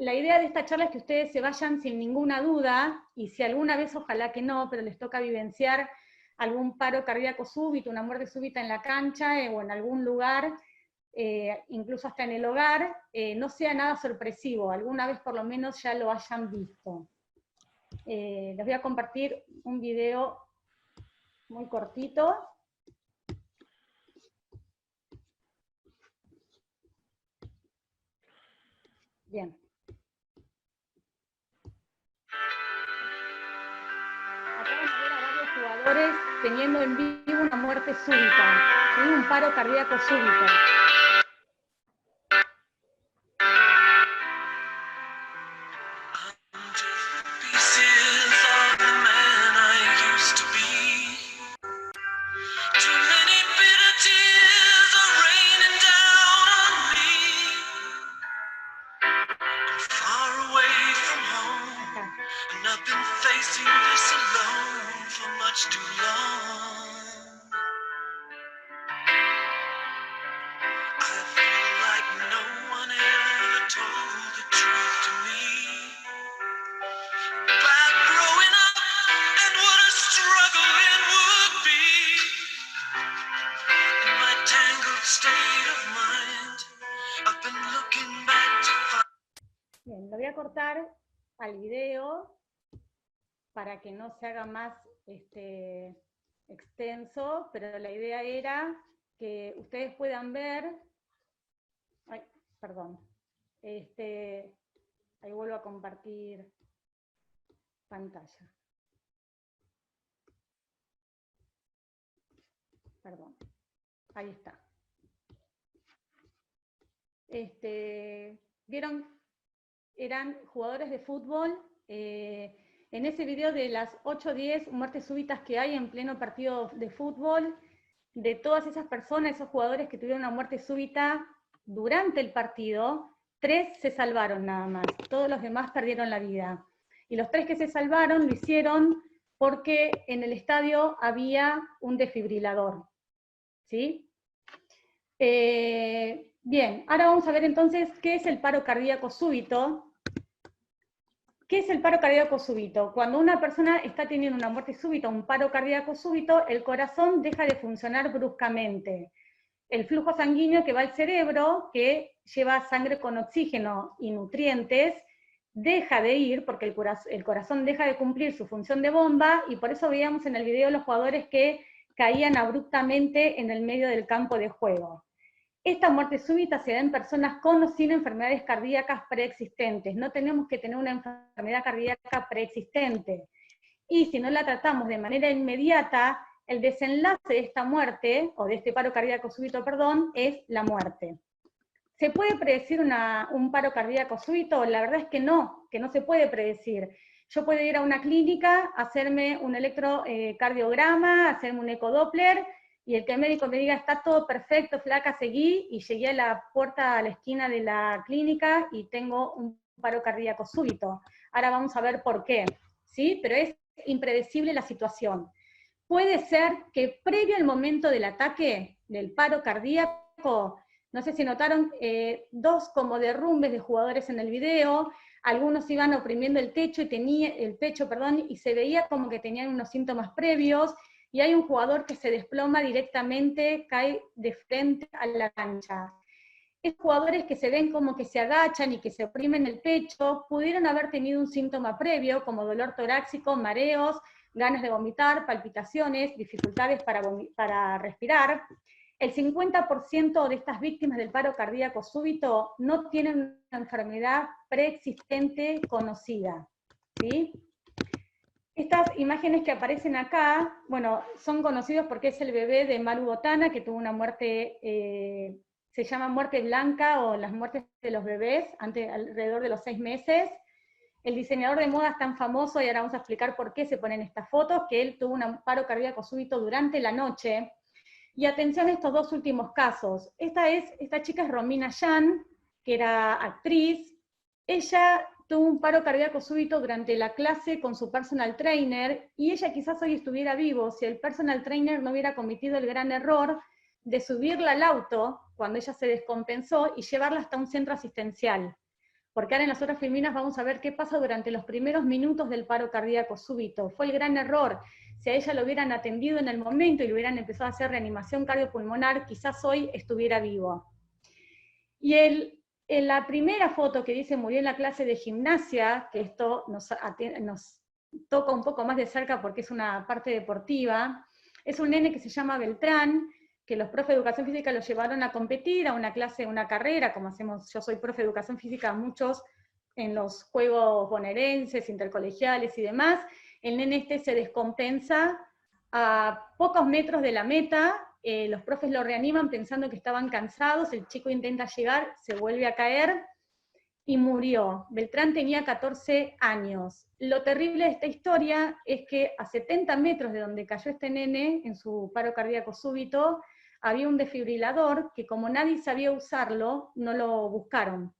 la idea de esta charla es que ustedes se vayan sin ninguna duda, y si alguna vez, ojalá que no, pero les toca vivenciar algún paro cardíaco súbito, una muerte súbita en la cancha o en algún lugar, incluso hasta en el hogar, no sea nada sorpresivo, alguna vez por lo menos ya lo hayan visto. Les voy a compartir un video muy cortito. Bien. Acá van a ver a varios jugadores teniendo en vivo una muerte súbita, ¿sí? Un paro cardíaco súbito. Bien, lo voy a cortar al video para que no se haga más extenso, pero la idea era que ustedes puedan ver, ay, perdón, ahí vuelvo a compartir pantalla. Perdón, ahí está. ¿Vieron? Eran jugadores de fútbol. En ese video de las 8 o 10 muertes súbitas que hay en pleno partido de fútbol, de todas esas personas, esos jugadores que tuvieron una muerte súbita durante el partido, 3 se salvaron nada más, todos los demás perdieron la vida. Y los 3 que se salvaron lo hicieron porque en el estadio había un desfibrilador. ¿Sí? Bien, ahora vamos a ver entonces qué es el paro cardíaco súbito. ¿Qué es el paro cardíaco súbito? Cuando una persona está teniendo una muerte súbita, un paro cardíaco súbito, el corazón deja de funcionar bruscamente. El flujo sanguíneo que va al cerebro, que lleva sangre con oxígeno y nutrientes, deja de ir porque el corazón deja de cumplir su función de bomba, y por eso veíamos en el video los jugadores que caían abruptamente en el medio del campo de juego. Esta muerte súbita se da en personas con o sin enfermedades cardíacas preexistentes. No tenemos que tener una enfermedad cardíaca preexistente. Y si no la tratamos de manera inmediata, el desenlace de esta muerte, o de este paro cardíaco súbito, perdón, es la muerte. ¿Se puede predecir un paro cardíaco súbito? La verdad es que no se puede predecir. Yo puedo ir a una clínica, hacerme un electrocardiograma, hacerme un ecodoppler, y el que el médico me diga, está todo perfecto, flaca, seguí, y llegué a la puerta, a la esquina de la clínica, y tengo un paro cardíaco súbito. Ahora vamos a ver por qué, ¿sí? Pero es impredecible la situación. Puede ser que previo al momento del ataque, del paro cardíaco, no sé si notaron, 2 como derrumbes de jugadores en el video, algunos iban oprimiendo el pecho y se veía como que tenían unos síntomas previos, y hay un jugador que se desploma directamente, cae de frente a la cancha. Esos jugadores que se ven como que se agachan y que se oprimen el pecho, pudieron haber tenido un síntoma previo, como dolor torácico, mareos, ganas de vomitar, palpitaciones, dificultades para respirar. El 50% de estas víctimas del paro cardíaco súbito no tienen una enfermedad preexistente conocida, ¿sí? Estas imágenes que aparecen acá, bueno, son conocidos porque es el bebé de Maru Botana, que tuvo una muerte, se llama muerte blanca, o las muertes de los bebés, alrededor de los 6 meses. El diseñador de moda es tan famoso, y ahora vamos a explicar por qué se ponen estas fotos, que él tuvo un paro cardíaco súbito durante la noche. Y atención a estos 2 últimos casos. Esta chica es Romina Yan, que era actriz. Ella tuvo un paro cardíaco súbito durante la clase con su personal trainer, y ella quizás hoy estuviera vivo si el personal trainer no hubiera cometido el gran error de subirla al auto cuando ella se descompensó y llevarla hasta un centro asistencial. porque ahora en las otras filminas vamos a ver qué pasa durante los primeros minutos del paro cardíaco súbito. Fue el gran error. Si a ella lo hubieran atendido en el momento y le hubieran empezado a hacer reanimación cardiopulmonar, quizás hoy estuviera vivo. Y en la primera foto que dice murió en la clase de gimnasia, que esto nos toca un poco más de cerca porque es una parte deportiva, es un nene que se llama Beltrán, que los profes de educación física lo llevaron a competir a una clase, una carrera, como hacemos, yo soy profe de educación física, muchos en los juegos bonaerenses, intercolegiales y demás. El nene este se descompensa a pocos metros de la meta, los profes lo reaniman pensando que estaban cansados, el chico intenta llegar, se vuelve a caer y murió. Beltrán tenía 14 años. Lo terrible de esta historia es que a 70 metros de donde cayó este nene, en su paro cardíaco súbito, había un desfibrilador que como nadie sabía usarlo, no lo buscaron.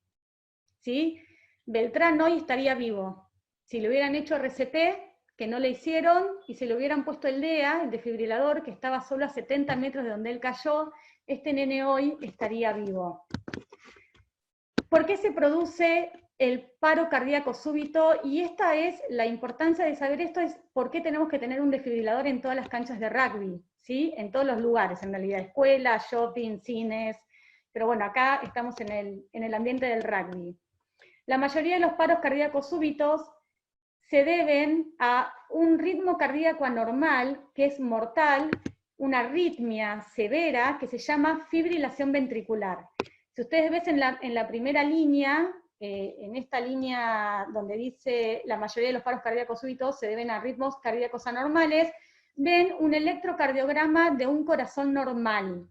¿Sí? Beltrán hoy estaría vivo. Si le hubieran hecho RCP, que no le hicieron, y si le hubieran puesto el DEA, el desfibrilador, que estaba solo a 70 metros de donde él cayó, este nene hoy estaría vivo. ¿Por qué se produce el paro cardíaco súbito? Y esta es la importancia de saber esto, es por qué tenemos que tener un desfibrilador en todas las canchas de rugby, ¿sí? En todos los lugares, en realidad, escuelas, shopping, cines, pero bueno, acá estamos en el ambiente del rugby. La mayoría de los paros cardíacos súbitos se deben a un ritmo cardíaco anormal, que es mortal, una arritmia severa, que se llama fibrilación ventricular. Si ustedes ven en la primera línea, en esta línea donde dice la mayoría de los paros cardíacos súbitos se deben a ritmos cardíacos anormales, ven un electrocardiograma de un corazón normal.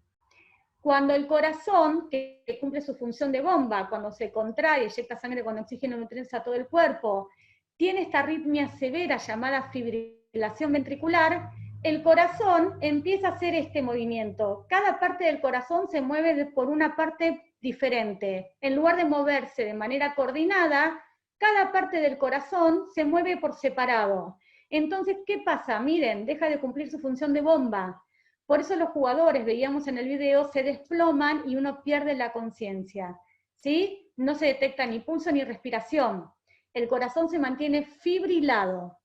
Cuando el corazón, que cumple su función de bomba, cuando se contrae, eyecta sangre con oxígeno y nutrientes a todo el cuerpo, tiene esta arritmia severa llamada fibrilación ventricular, el corazón empieza a hacer este movimiento. Cada parte del corazón se mueve por una parte diferente. En lugar de moverse de manera coordinada, cada parte del corazón se mueve por separado. Entonces, ¿qué pasa? Miren, deja de cumplir su función de bomba. Por eso los jugadores, veíamos en el video, se desploman y uno pierde la conciencia, ¿sí? No se detecta ni pulso ni respiración. El corazón se mantiene fibrilado.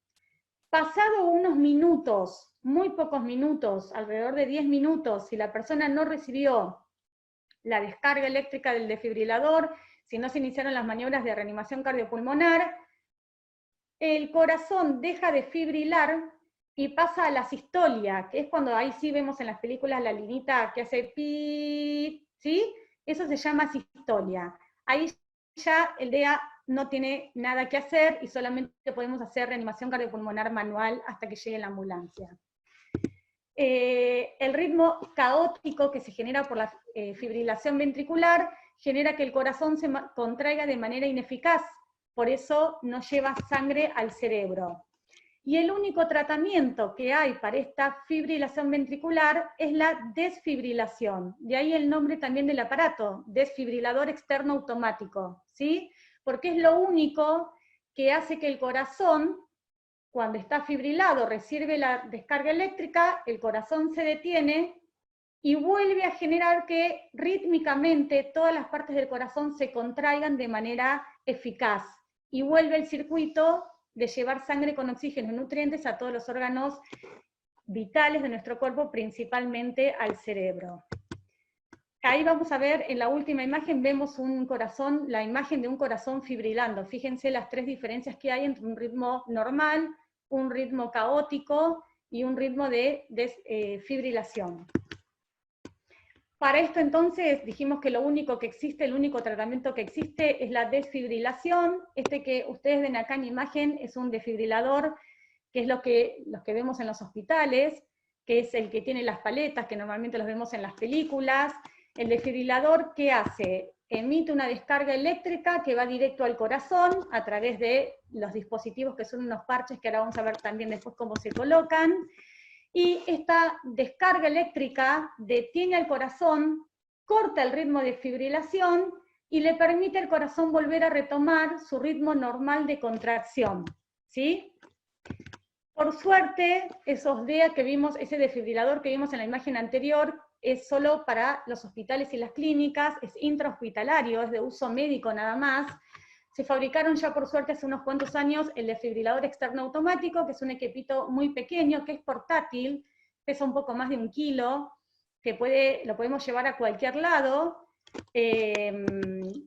Pasado unos minutos, muy pocos minutos, alrededor de 10 minutos, si la persona no recibió la descarga eléctrica del desfibrilador, si no se iniciaron las maniobras de reanimación cardiopulmonar, el corazón deja de fibrilar y pasa a la sistolia, que es cuando ahí sí vemos en las películas la linita que hace pi, ¿sí? Eso se llama sistolia. Ahí ya el DEA no tiene nada que hacer y solamente podemos hacer reanimación cardiopulmonar manual hasta que llegue la ambulancia. El ritmo caótico que se genera por la fibrilación ventricular genera que el corazón se contraiga de manera ineficaz, por eso no lleva sangre al cerebro. Y el único tratamiento que hay para esta fibrilación ventricular es la desfibrilación. De ahí el nombre también del aparato, desfibrilador externo automático, ¿sí? Porque es lo único que hace que el corazón, cuando está fibrilado, recibe la descarga eléctrica, el corazón se detiene y vuelve a generar que rítmicamente todas las partes del corazón se contraigan de manera eficaz. Y vuelve el circuito de llevar sangre con oxígeno y nutrientes a todos los órganos vitales de nuestro cuerpo, principalmente al cerebro. Ahí vamos a ver, en la última imagen vemos un corazón, la imagen de un corazón fibrilando. Fíjense las tres diferencias que hay entre un ritmo normal, un ritmo caótico y un ritmo de fibrilación. Para esto entonces dijimos que lo único que existe, el único tratamiento que existe es la desfibrilación. Este que ustedes ven acá en imagen es un desfibrilador, que es los que vemos en los hospitales, que es el que tiene las paletas, que normalmente los vemos en las películas. El desfibrilador, ¿qué hace? Emite una descarga eléctrica que va directo al corazón a través de los dispositivos que son unos parches que ahora vamos a ver también después cómo se colocan. Y esta descarga eléctrica detiene al corazón, corta el ritmo de fibrilación y le permite al corazón volver a retomar su ritmo normal de contracción, ¿sí? Por suerte, esos DEA que vimos, ese desfibrilador que vimos en la imagen anterior, es solo para los hospitales y las clínicas, es intrahospitalario, es de uso médico nada más. Se fabricaron ya por suerte hace unos cuantos años el desfibrilador externo automático, que es un equipito muy pequeño, que es portátil, pesa un poco más de 1 kilo, que lo podemos llevar a cualquier lado.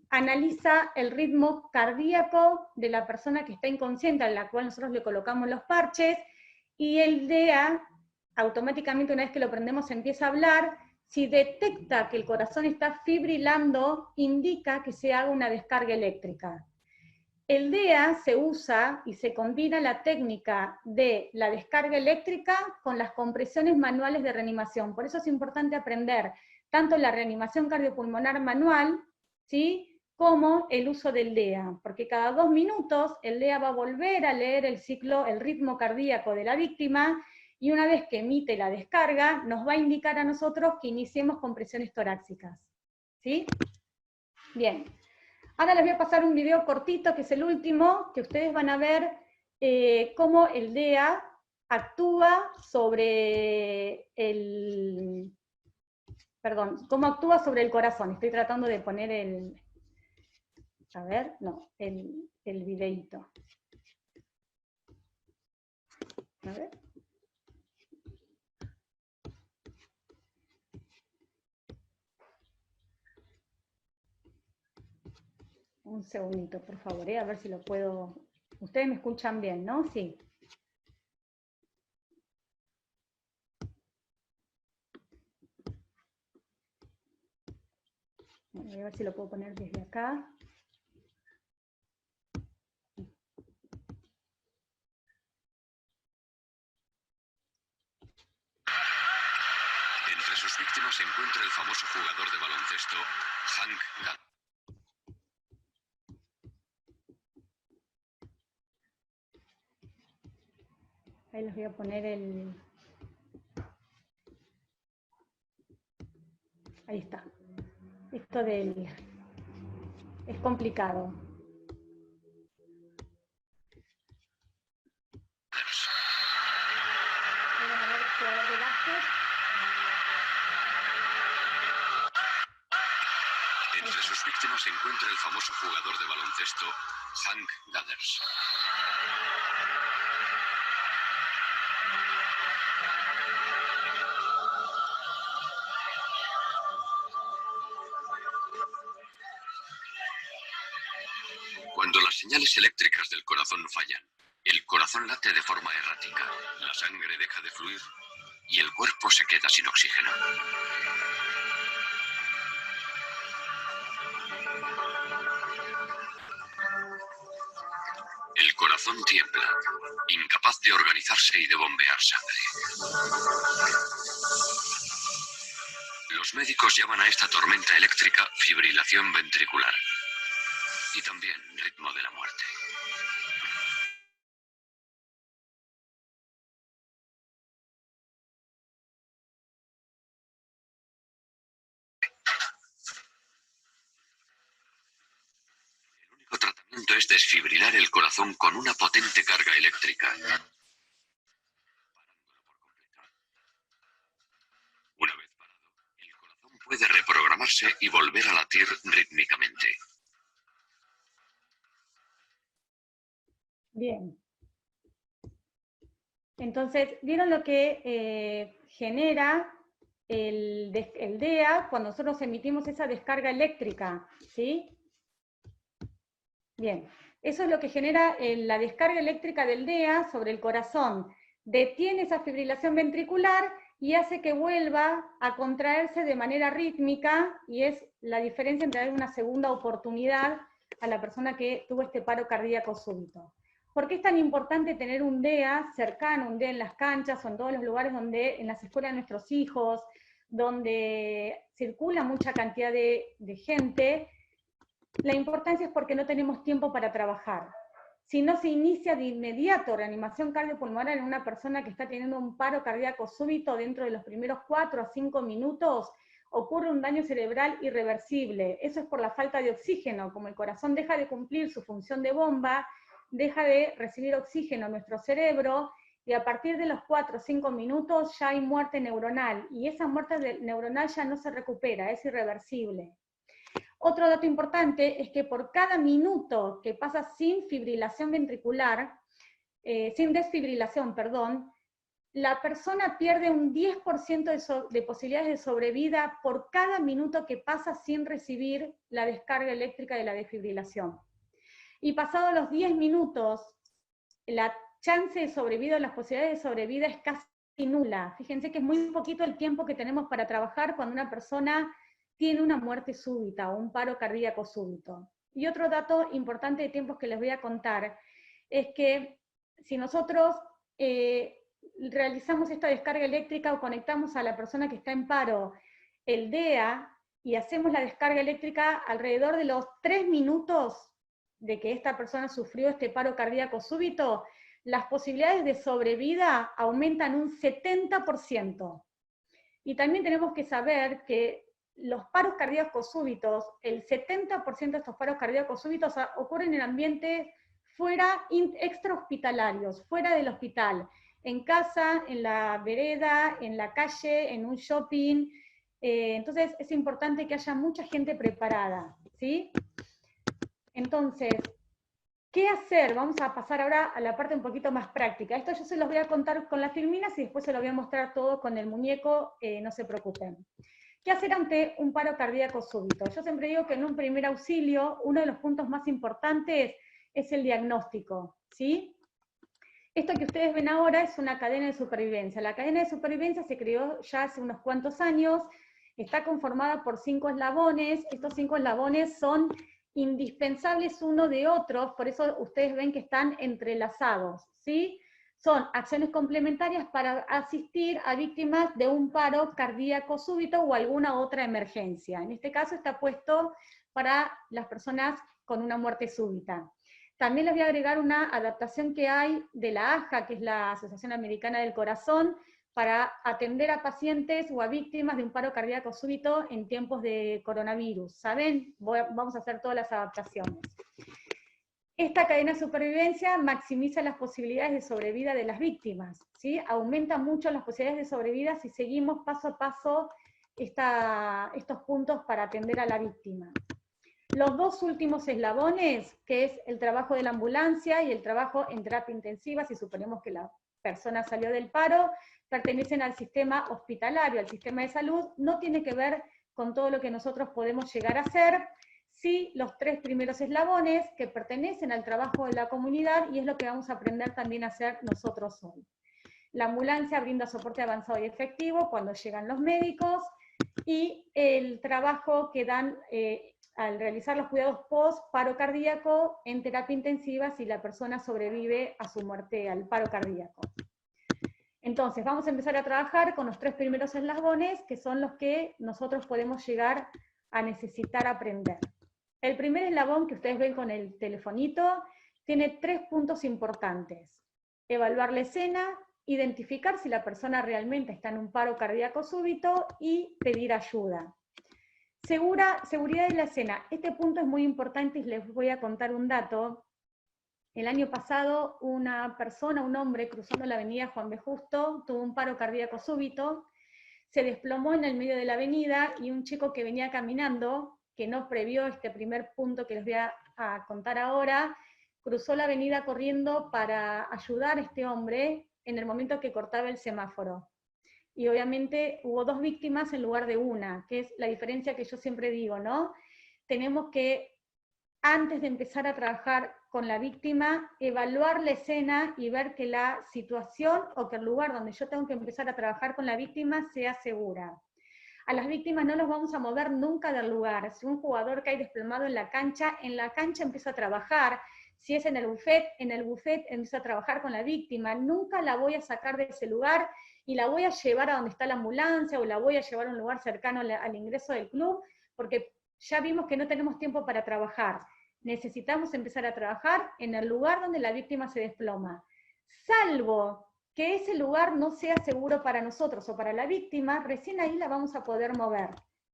Analiza el ritmo cardíaco de la persona que está inconsciente, a la cual nosotros le colocamos los parches, y el DEA, automáticamente una vez que lo prendemos, empieza a hablar. Si detecta que el corazón está fibrilando, indica que se haga una descarga eléctrica. El DEA se usa y se combina la técnica de la descarga eléctrica con las compresiones manuales de reanimación. Por eso es importante aprender tanto la reanimación cardiopulmonar manual, ¿sí?, como el uso del DEA, porque cada 2 minutos el DEA va a volver a leer el ciclo, el ritmo cardíaco de la víctima, y una vez que emite la descarga, nos va a indicar a nosotros que iniciemos compresiones torácicas. ¿Sí? Bien. Ahora les voy a pasar un video cortito, que es el último, que ustedes van a ver cómo el DEA actúa sobre el... Perdón, cómo actúa sobre el corazón. Estoy tratando de poner el... A ver, no, el videíto. A ver. Un segundito, por favor, a ver si lo puedo... Ustedes me escuchan bien, ¿no? Sí. Bueno, voy a ver si lo puedo poner desde acá. Entre sus víctimas se encuentra el famoso jugador de baloncesto, Hank Gatherer. Ahí les voy a poner el... Ahí está. Esto del... Es complicado. Entre sus víctimas se encuentra el famoso jugador de baloncesto, Hank Gatherer. Cuando las señales eléctricas del corazón fallan, el corazón late de forma errática, la sangre deja de fluir y el cuerpo se queda sin oxígeno. El corazón tiembla, incapaz de organizarse y de bombear sangre. Los médicos llaman a esta tormenta eléctrica fibrilación ventricular y también ritmo de la muerte. El único tratamiento es desfibrilar el corazón con una potente carga eléctrica, parándolo por completo. Una vez parado, el corazón puede reprogramarse y volver a latir rítmicamente. Bien. Entonces, ¿vieron lo que genera el DEA cuando nosotros emitimos esa descarga eléctrica? ¿Sí? Bien. Eso es lo que genera la descarga eléctrica del DEA sobre el corazón. Detiene esa fibrilación ventricular y hace que vuelva a contraerse de manera rítmica, y es la diferencia entre dar una segunda oportunidad a la persona que tuvo este paro cardíaco súbito. ¿Por qué es tan importante tener un DEA cercano, un DEA en las canchas o en todos los lugares donde, en las escuelas de nuestros hijos, donde circula mucha cantidad de gente? La importancia es porque no tenemos tiempo para trabajar. Si no se inicia de inmediato reanimación cardiopulmonar en una persona que está teniendo un paro cardíaco súbito, dentro de los primeros 4 a 5 minutos, ocurre un daño cerebral irreversible. Eso es por la falta de oxígeno. Como el corazón deja de cumplir su función de bomba, deja de recibir oxígeno a nuestro cerebro, y a partir de los 4 o 5 minutos ya hay muerte neuronal, y esa muerte neuronal ya no se recupera, es irreversible. Otro dato importante es que por cada minuto que pasa sin fibrilación ventricular, sin desfibrilación, perdón, la persona pierde un 10% de posibilidades de sobrevida por cada minuto que pasa sin recibir la descarga eléctrica de la desfibrilación. Y pasados los 10 minutos, la chance de sobrevida, las posibilidades de sobrevida es casi nula. Fíjense que es muy poquito el tiempo que tenemos para trabajar cuando una persona tiene una muerte súbita o un paro cardíaco súbito. Y otro dato importante de tiempos que les voy a contar es que si nosotros realizamos esta descarga eléctrica o conectamos a la persona que está en paro el DEA y hacemos la descarga eléctrica alrededor de los 3 minutos de que esta persona sufrió este paro cardíaco súbito, las posibilidades de sobrevida aumentan un 70%. Y también tenemos que saber que los paros cardíacos súbitos, el 70% de estos paros cardíacos súbitos ocurren en ambientes fuera, extrahospitalarios, fuera del hospital, en casa, en la vereda, en la calle, en un shopping. Entonces es importante que haya mucha gente preparada, ¿sí? Entonces, ¿qué hacer? Vamos a pasar ahora a la parte un poquito más práctica. Esto yo se los voy a contar con las filminas y después se los voy a mostrar todo con el muñeco, no se preocupen. ¿Qué hacer ante un paro cardíaco súbito? Yo siempre digo que en un primer auxilio, uno de los puntos más importantes es el diagnóstico, ¿sí? Esto que ustedes ven ahora es una cadena de supervivencia. La cadena de supervivencia se creó ya hace unos cuantos años, está conformada por 5 eslabones, estos 5 eslabones son indispensables uno de otros, por eso ustedes ven que están entrelazados, ¿sí? Son acciones complementarias para asistir a víctimas de un paro cardíaco súbito o alguna otra emergencia. En este caso está puesto para las personas con una muerte súbita. También les voy a agregar una adaptación que hay de la AJA, que es la Asociación Americana del Corazón, para atender a pacientes o a víctimas de un paro cardíaco súbito en tiempos de coronavirus. ¿Saben? Vamos a hacer todas las adaptaciones. Esta cadena de supervivencia maximiza las posibilidades de sobrevida de las víctimas, ¿sí? Aumenta mucho las posibilidades de sobrevida si seguimos paso a paso estos puntos para atender a la víctima. Los dos últimos eslabones, que es el trabajo de la ambulancia y el trabajo en terapia intensiva, si suponemos que la persona salió del paro, pertenecen al sistema hospitalario, al sistema de salud, no tiene que ver con todo lo que nosotros podemos llegar a hacer, sí los 3 primeros eslabones que pertenecen al trabajo de la comunidad y es lo que vamos a aprender también a hacer nosotros hoy. La ambulancia brinda soporte avanzado y efectivo cuando llegan los médicos y el trabajo que dan al realizar los cuidados post-paro cardíaco en terapia intensiva si la persona sobrevive a su muerte al paro cardíaco. Entonces, vamos a empezar a trabajar con los 3 primeros eslabones, que son los que nosotros podemos llegar a necesitar aprender. El primer eslabón que ustedes ven con el telefonito tiene 3 puntos importantes. Evaluar la escena, identificar si la persona realmente está en un paro cardíaco súbito y pedir ayuda. Seguridad de la escena. Este punto es muy importante y les voy a contar un dato. El año pasado una persona, un hombre, cruzando la avenida Juan B. Justo, tuvo un paro cardíaco súbito, se desplomó en el medio de la avenida y un chico que venía caminando, que no previó este primer punto que les voy a contar ahora, cruzó la avenida corriendo para ayudar a este hombre en el momento que cortaba el semáforo. Y obviamente hubo 2 víctimas en lugar de una, que es la diferencia que yo siempre digo, ¿no? Tenemos que, antes de empezar a trabajar con la víctima, evaluar la escena y ver que la situación o que el lugar donde yo tengo que empezar a trabajar con la víctima sea segura. A las víctimas no los vamos a mover nunca del lugar. Si un jugador cae desplomado en la cancha empieza a trabajar. Si es en el buffet empieza a trabajar con la víctima. Nunca la voy a sacar de ese lugar y la voy a llevar a donde está la ambulancia o la voy a llevar a un lugar cercano al ingreso del club, porque ya vimos que no tenemos tiempo para trabajar. Necesitamos empezar a trabajar en el lugar donde la víctima se desploma. Salvo que ese lugar no sea seguro para nosotros o para la víctima, recién ahí la vamos a poder mover,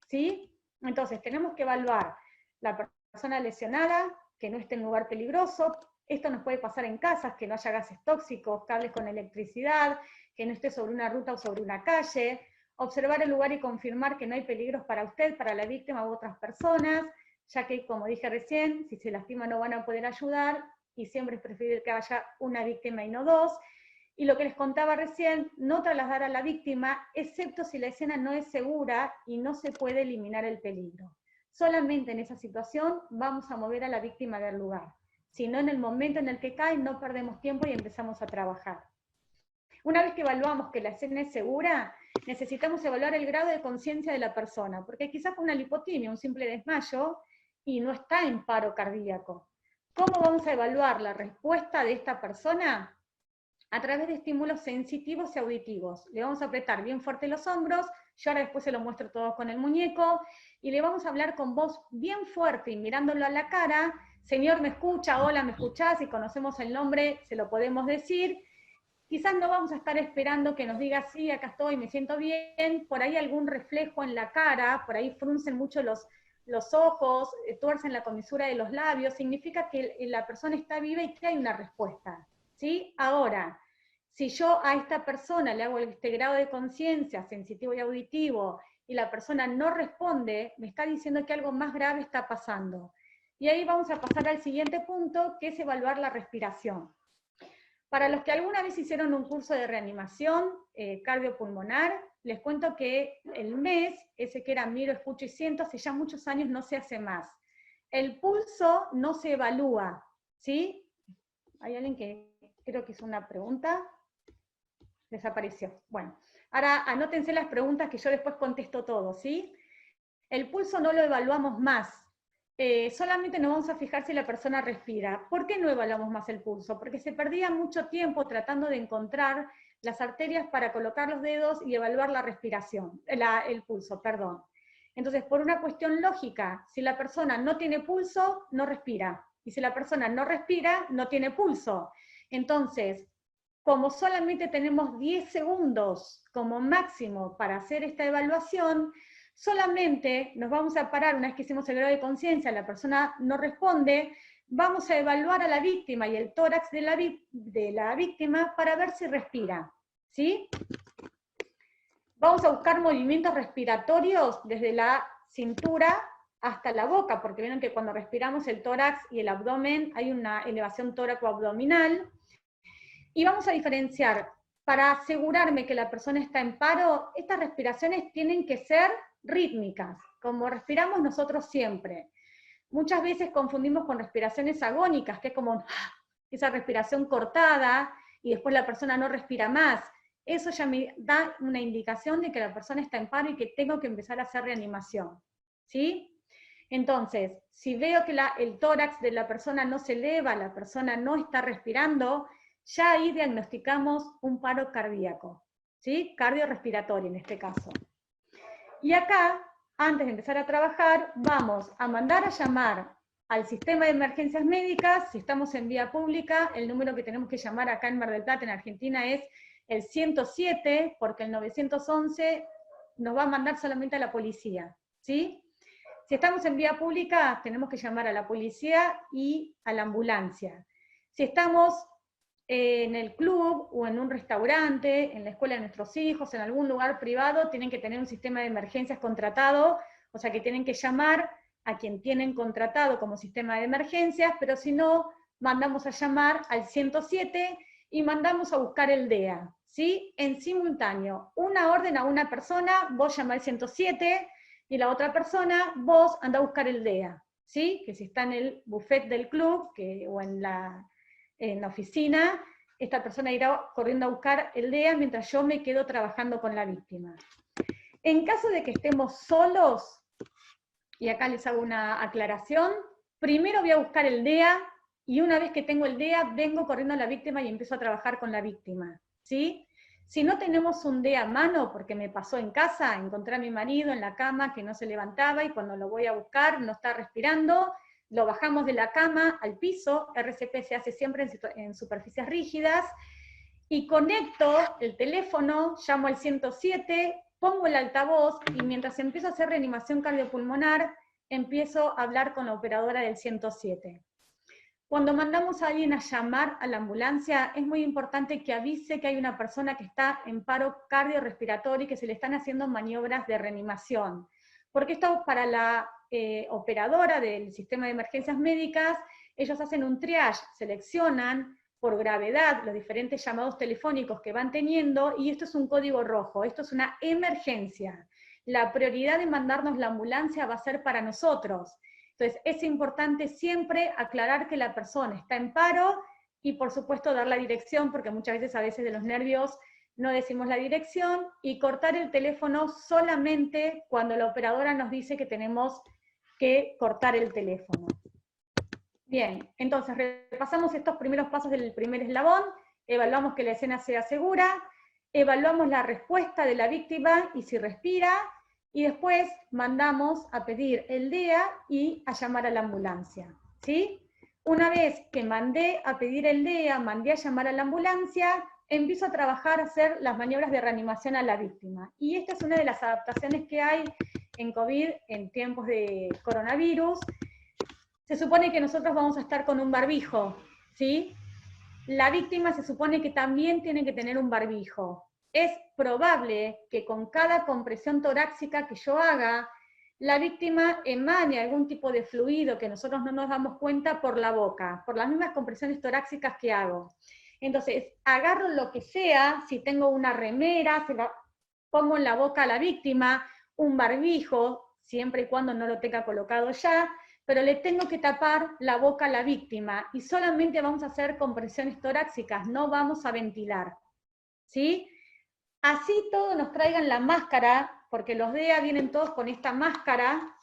¿sí? Entonces tenemos que evaluar la persona lesionada, que no esté en un lugar peligroso. Esto nos puede pasar en casas, que no haya gases tóxicos, cables con electricidad, que no esté sobre una ruta o sobre una calle. Observar el lugar y confirmar que no hay peligros para usted, para la víctima u otras personas. ya que, como dije recién, si se lastima no van a poder ayudar, y siempre es preferible que haya una víctima y no dos. Y lo que les contaba recién, no trasladar a la víctima, excepto si la escena no es segura y no se puede eliminar el peligro. Solamente en esa situación vamos a mover a la víctima del lugar. Si no, en el momento en el que cae, no perdemos tiempo y empezamos a trabajar. Una vez que evaluamos que la escena es segura, necesitamos evaluar el grado de conciencia de la persona, porque quizás fue una lipotimia, un simple desmayo, y no está en paro cardíaco. ¿Cómo vamos a evaluar la respuesta de esta persona? A través de estímulos sensitivos y auditivos. Le vamos a apretar bien fuerte los hombros, yo ahora después se lo muestro todo con el muñeco, y le vamos a hablar con voz bien fuerte y mirándolo a la cara: señor, ¿me escucha? Hola, ¿me escuchás? Si conocemos el nombre, se lo podemos decir. Quizás no vamos a estar esperando que nos diga, sí, acá estoy, me siento bien, por ahí algún reflejo en la cara, por ahí fruncen mucho los ojos, tuercen la comisura de los labios, significa que la persona está viva y que hay una respuesta, ¿sí? Ahora, si yo a esta persona le hago este grado de conciencia, sensitivo y auditivo, y la persona no responde, me está diciendo que algo más grave está pasando. Y ahí vamos a pasar al siguiente punto, que es evaluar la respiración. Para los que alguna vez hicieron un curso de reanimación cardiopulmonar, les cuento que el MES, ese que era miro, escucho y siento, hace ya muchos años no se hace más. El pulso no se evalúa, ¿sí? Hay alguien que creo que hizo una pregunta. Desapareció. Bueno, ahora anótense las preguntas que yo después contesto todo, ¿sí? El pulso no lo evaluamos más. Solamente nos vamos a fijar si la persona respira. ¿Por qué no evaluamos más el pulso? Porque se perdía mucho tiempo tratando de encontrar las arterias para colocar los dedos y evaluar la respiración, el pulso, perdón. Entonces, por una cuestión lógica, si la persona no tiene pulso, no respira. Y si la persona no respira, no tiene pulso. Entonces, como solamente tenemos 10 segundos como máximo para hacer esta evaluación, solamente nos vamos a parar una vez que hicimos el grado de conciencia, la persona no responde, vamos a evaluar a la víctima y el tórax de la víctima para ver si respira, ¿sí? Vamos a buscar movimientos respiratorios desde la cintura hasta la boca, porque vieron que cuando respiramos el tórax y el abdomen hay una elevación tóraco-abdominal, y vamos a diferenciar, para asegurarme que la persona está en paro, estas respiraciones tienen que ser rítmicas, como respiramos nosotros siempre. Muchas veces confundimos con respiraciones agónicas, que es como esa respiración cortada, y después la persona no respira más. Eso ya me da una indicación de que la persona está en paro y que tengo que empezar a hacer reanimación, ¿sí? Entonces, si veo que el tórax de la persona no se eleva, la persona no está respirando, ya ahí diagnosticamos un paro cardíaco, ¿sí? Cardiorrespiratorio en este caso. Y acá, antes de empezar a trabajar, vamos a mandar a llamar al sistema de emergencias médicas. Si estamos en vía pública, el número que tenemos que llamar acá en Mar del Plata, en Argentina, es el 107, porque el 911 nos va a mandar solamente a la policía, ¿sí? Si estamos en vía pública, tenemos que llamar a la policía y a la ambulancia. Si estamos en el club o en un restaurante, en la escuela de nuestros hijos, en algún lugar privado, tienen que tener un sistema de emergencias contratado, o sea que tienen que llamar a quien tienen contratado como sistema de emergencias, pero si no, mandamos a llamar al 107 y mandamos a buscar el DEA, ¿sí? En simultáneo, una orden a una persona, vos llama al 107, y la otra persona, vos anda a buscar el DEA, ¿sí? Que si está en el buffet del club, o en la oficina, esta persona irá corriendo a buscar el DEA mientras yo me quedo trabajando con la víctima. En caso de que estemos solos, y acá les hago una aclaración, primero voy a buscar el DEA, y una vez que tengo el DEA, vengo corriendo a la víctima y empiezo a trabajar con la víctima, ¿sí? Si no tenemos un DEA a mano, porque me pasó en casa, encontré a mi marido en la cama que no se levantaba, y cuando lo voy a buscar no está respirando, lo bajamos de la cama al piso, RCP se hace siempre en superficies rígidas, y conecto el teléfono, llamo al 107, pongo el altavoz, y mientras empiezo a hacer reanimación cardiopulmonar, empiezo a hablar con la operadora del 107. Cuando mandamos a alguien a llamar a la ambulancia, es muy importante que avise que hay una persona que está en paro cardiorrespiratorio y que se le están haciendo maniobras de reanimación. Porque esto para la operadora del sistema de emergencias médicas, ellos hacen un triage, seleccionan por gravedad los diferentes llamados telefónicos que van teniendo, y esto es un código rojo, esto es una emergencia. La prioridad de mandarnos la ambulancia va a ser para nosotros. Entonces es importante siempre aclarar que la persona está en paro, y por supuesto dar la dirección, porque muchas veces de los nervios no decimos la dirección, y cortar el teléfono solamente cuando la operadora nos dice que tenemos que cortar el teléfono. Bien, entonces repasamos estos primeros pasos del primer eslabón, evaluamos que la escena sea segura, evaluamos la respuesta de la víctima y si respira, y después mandamos a pedir el DEA y a llamar a la ambulancia, ¿sí? Una vez que mandé a pedir el DEA, mandé a llamar a la ambulancia, empiezo a trabajar, a hacer las maniobras de reanimación a la víctima. Y esta es una de las adaptaciones que hay en COVID en tiempos de coronavirus. Se supone que nosotros vamos a estar con un barbijo, ¿sí? La víctima se supone que también tiene que tener un barbijo. Es probable que con cada compresión torácica que yo haga, la víctima emane algún tipo de fluido que nosotros no nos damos cuenta por la boca, por las mismas compresiones torácicas que hago. Entonces, agarro lo que sea, si tengo una remera, se la pongo en la boca a la víctima, un barbijo, siempre y cuando no lo tenga colocado ya, pero le tengo que tapar la boca a la víctima, y solamente vamos a hacer compresiones torácicas, no vamos a ventilar, ¿sí? Así todos nos traigan la máscara, porque los DEA vienen todos con esta máscara,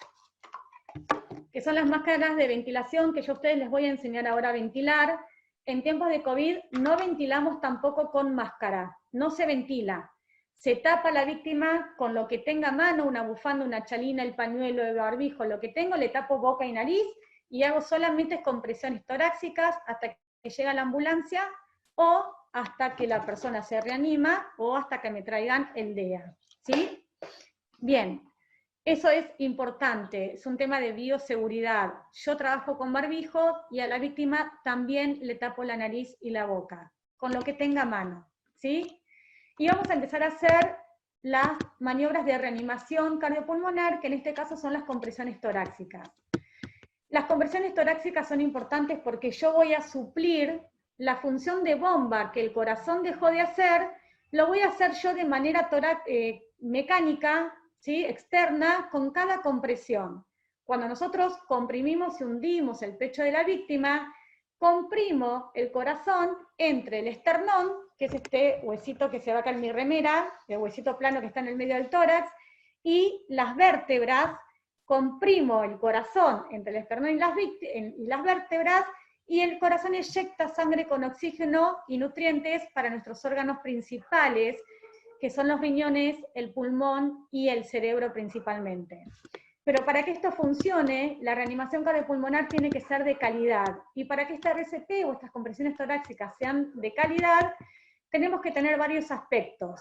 que son las máscaras de ventilación que yo a ustedes les voy a enseñar ahora a ventilar. En tiempos de COVID no ventilamos tampoco con máscara, no se ventila. Se tapa a la víctima con lo que tenga a mano, una bufanda, una chalina, el pañuelo, el barbijo, lo que tengo, le tapo boca y nariz, y hago solamente compresiones torácicas hasta que llega la ambulancia, o hasta que la persona se reanima, o hasta que me traigan el DEA, ¿sí? Bien, eso es importante, es un tema de bioseguridad. Yo trabajo con barbijo, y a la víctima también le tapo la nariz y la boca, con lo que tenga a mano, ¿sí? Y vamos a empezar a hacer las maniobras de reanimación cardiopulmonar, que en este caso son las compresiones torácicas. Las compresiones torácicas son importantes porque yo voy a suplir la función de bomba que el corazón dejó de hacer, lo voy a hacer yo de manera mecánica, ¿sí? Externa, con cada compresión. Cuando nosotros comprimimos y hundimos el pecho de la víctima, comprimo el corazón entre el esternón, que es este huesito que se va acá en mi remera, el huesito plano que está en el medio del tórax, y las vértebras, comprimo el corazón entre el esternón y las vértebras, y el corazón eyecta sangre con oxígeno y nutrientes para nuestros órganos principales, que son los riñones, el pulmón y el cerebro principalmente. Pero para que esto funcione, la reanimación cardiopulmonar tiene que ser de calidad, y para que esta RCP o estas compresiones torácicas sean de calidad, tenemos que tener varios aspectos.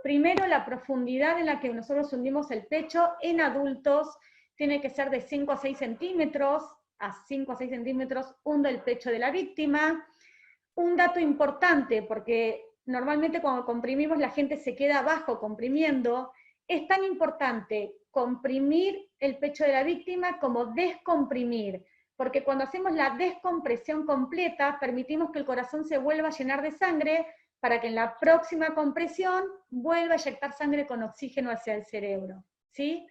Primero, la profundidad en la que nosotros hundimos el pecho en adultos tiene que ser de 5 a 6 centímetros, a 5 a 6 centímetros hundo el pecho de la víctima. Un dato importante, porque normalmente cuando comprimimos la gente se queda abajo comprimiendo, es tan importante comprimir el pecho de la víctima como descomprimir, porque cuando hacemos la descompresión completa, permitimos que el corazón se vuelva a llenar de sangre, para que en la próxima compresión vuelva a inyectar sangre con oxígeno hacia el cerebro, ¿sí?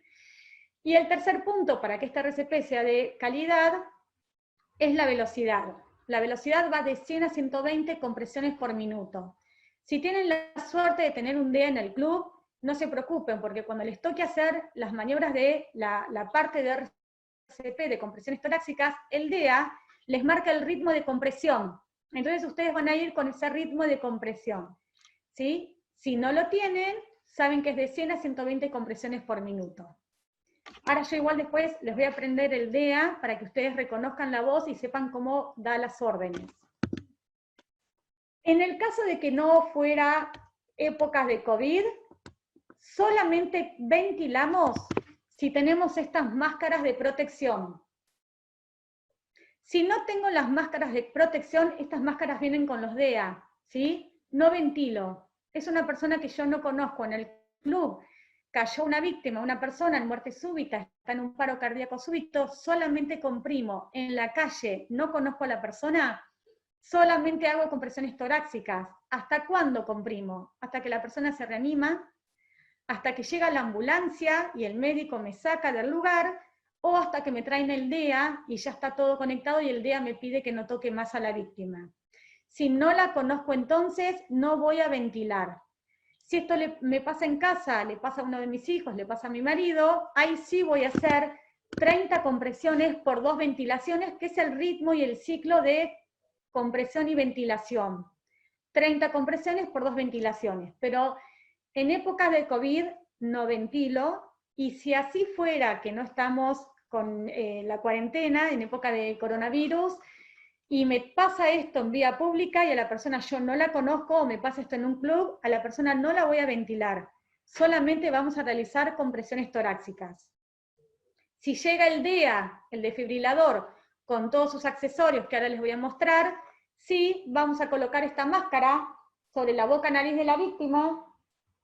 Y el tercer punto, para que esta RCP sea de calidad, es la velocidad. La velocidad va de 100 a 120 compresiones por minuto. Si tienen la suerte de tener un DEA en el club, no se preocupen, porque cuando les toque hacer las maniobras de la parte de RCP de compresiones torácicas, el DEA les marca el ritmo de compresión. Entonces ustedes van a ir con ese ritmo de compresión, ¿sí? Si no lo tienen, saben que es de 100 a 120 compresiones por minuto. Ahora yo igual después les voy a aprender el DEA para que ustedes reconozcan la voz y sepan cómo da las órdenes. En el caso de que no fuera épocas de COVID, solamente ventilamos si tenemos estas máscaras de protección. Si no tengo las máscaras de protección, estas máscaras vienen con los DEA, ¿sí? No ventilo. Es una persona que yo no conozco en el club. cayó una víctima, una persona en muerte súbita, está en un paro cardíaco súbito, solamente comprimo en la calle, no conozco a la persona, solamente hago compresiones torácicas. ¿Hasta cuándo comprimo? Hasta que la persona se reanima, hasta que llega la ambulancia y el médico me saca del lugar, o hasta que me traen el DEA y ya está todo conectado y el DEA me pide que no toque más a la víctima. Si no la conozco entonces, no voy a ventilar. Si esto me pasa en casa, le pasa a uno de mis hijos, le pasa a mi marido, ahí sí voy a hacer 30 compresiones por 2 ventilaciones, que es el ritmo y el ciclo de compresión y ventilación. 30 compresiones por 2 ventilaciones. Pero en épocas de COVID no ventilo, y si así fuera que no estamos con la cuarentena, en época de coronavirus, y me pasa esto en vía pública y a la persona yo no la conozco, o me pasa esto en un club, a la persona no la voy a ventilar. Solamente vamos a realizar compresiones torácicas. Si llega el DEA, el desfibrilador, con todos sus accesorios que ahora les voy a mostrar, sí, vamos a colocar esta máscara sobre la boca nariz de la víctima,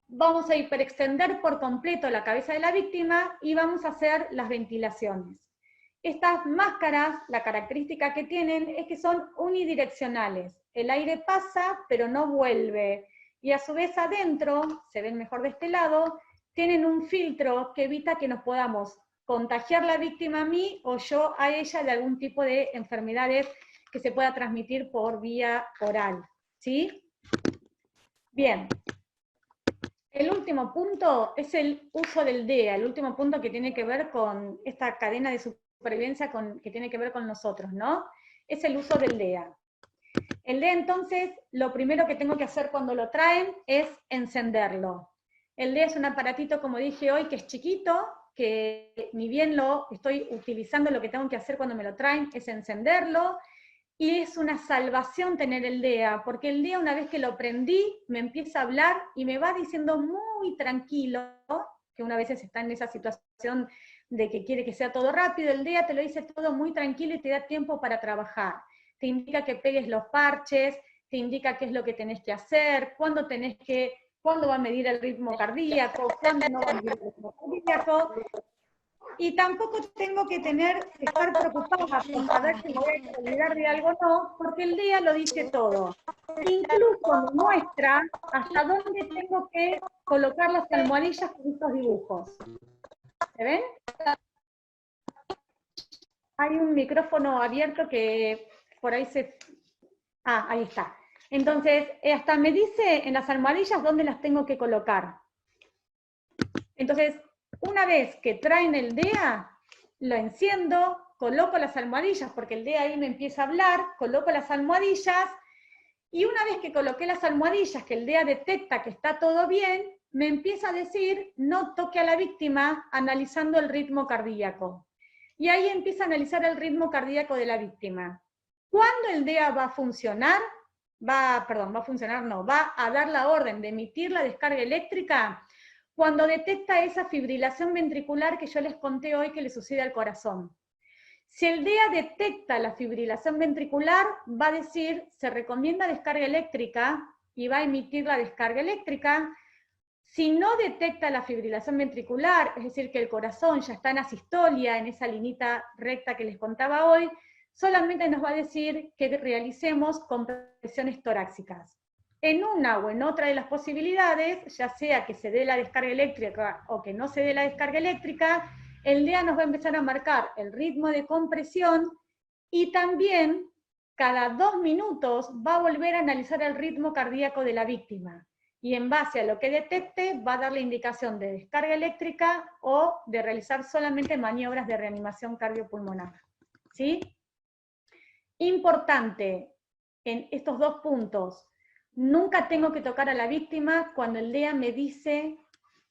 vamos a hiperextender por completo la cabeza de la víctima y vamos a hacer las ventilaciones. Estas máscaras, la característica que tienen es que son unidireccionales. El aire pasa, pero no vuelve. Y a su vez adentro, se ven mejor de este lado, tienen un filtro que evita que nos podamos contagiar la víctima a mí o yo a ella de algún tipo de enfermedades que se pueda transmitir por vía oral. ¿Sí? Bien. El último punto es el uso del DEA, el último punto que tiene que ver con esta cadena de supervivencia que tiene que ver con nosotros, ¿no? Es el uso del DEA. El DEA, entonces, lo primero que tengo que hacer cuando lo traen es encenderlo. El DEA es un aparatito, como dije hoy, que es chiquito, que ni bien lo estoy utilizando, lo que tengo que hacer cuando me lo traen es encenderlo, y es una salvación tener el DEA, porque el DEA una vez que lo prendí, me empieza a hablar y me va diciendo muy tranquilo, que una vez está en esa situación de que quiere que sea todo rápido, el DEA te lo dice todo muy tranquilo y te da tiempo para trabajar. Te indica que pegues los parches, te indica qué es lo que tenés que hacer, cuándo va a medir el ritmo cardíaco, cuándo no va a medir el ritmo cardíaco. Y tampoco tengo que estar preocupada por saber si me voy a olvidar de algo o no, porque el DEA lo dice todo. Incluso me muestra hasta dónde tengo que colocar las almohadillas con estos dibujos. ¿Se ven? Hay un micrófono abierto que por ahí ahí está. Entonces, hasta me dice en las almohadillas dónde las tengo que colocar. Entonces, una vez que traen el DEA, lo enciendo, coloco las almohadillas, porque el DEA ahí me empieza a hablar, coloco las almohadillas, y una vez que coloqué las almohadillas, que el DEA detecta que está todo bien, me empieza a decir, no toque a la víctima, analizando el ritmo cardíaco. Y ahí empieza a analizar el ritmo cardíaco de la víctima. ¿Cuándo el DEA va a funcionar? Va a dar la orden de emitir la descarga eléctrica cuando detecta esa fibrilación ventricular que yo les conté hoy que le sucede al corazón. Si el DEA detecta la fibrilación ventricular, va a decir, se recomienda descarga eléctrica, y va a emitir la descarga eléctrica. Si no detecta la fibrilación ventricular, es decir, que el corazón ya está en asistolia, en esa linita recta que les contaba hoy, solamente nos va a decir que realicemos compresiones torácicas. En una o en otra de las posibilidades, ya sea que se dé la descarga eléctrica o que no se dé la descarga eléctrica, el DEA nos va a empezar a marcar el ritmo de compresión y también cada 2 minutos va a volver a analizar el ritmo cardíaco de la víctima. Y en base a lo que detecte, va a dar la indicación de descarga eléctrica o de realizar solamente maniobras de reanimación cardiopulmonar. ¿Sí? Importante en estos 2 puntos, nunca tengo que tocar a la víctima cuando el DEA me dice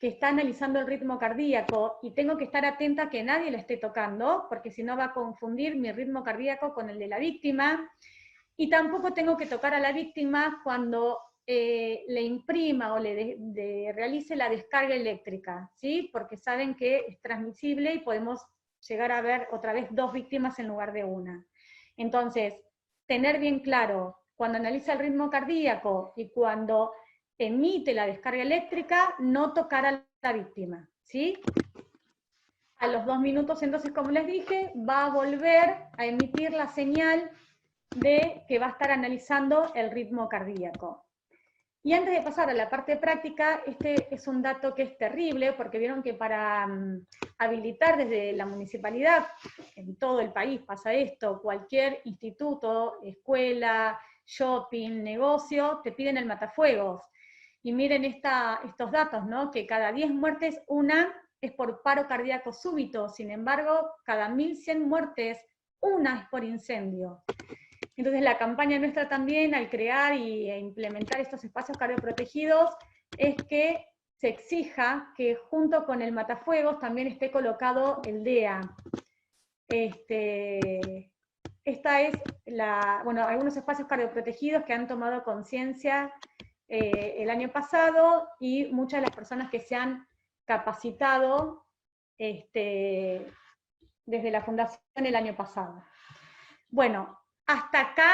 que está analizando el ritmo cardíaco, y tengo que estar atenta a que nadie la esté tocando, porque si no va a confundir mi ritmo cardíaco con el de la víctima, y tampoco tengo que tocar a la víctima cuando le imprima o le realice la descarga eléctrica, ¿sí? Porque saben que es transmisible y podemos llegar a ver otra vez 2 víctimas en lugar de una. Entonces, tener bien claro, cuando analiza el ritmo cardíaco y cuando emite la descarga eléctrica, no tocar a la víctima. ¿sí? A los 2 minutos, entonces, como les dije, va a volver a emitir la señal de que va a estar analizando el ritmo cardíaco. Y antes de pasar a la parte práctica, este es un dato que es terrible, porque vieron que para habilitar desde la municipalidad, en todo el país pasa esto, cualquier instituto, escuela, shopping, negocio, te piden el matafuegos. Y miren estos datos, ¿no? Que cada 10 muertes, una es por paro cardíaco súbito, sin embargo, cada 1100 muertes, una es por incendio. Entonces la campaña nuestra también, al crear e implementar estos espacios cardioprotegidos, es que se exija que junto con el matafuegos también esté colocado el DEA. Esta es algunos espacios cardioprotegidos que han tomado conciencia el año pasado, y muchas de las personas que se han capacitado desde la fundación el año pasado. Bueno, hasta acá,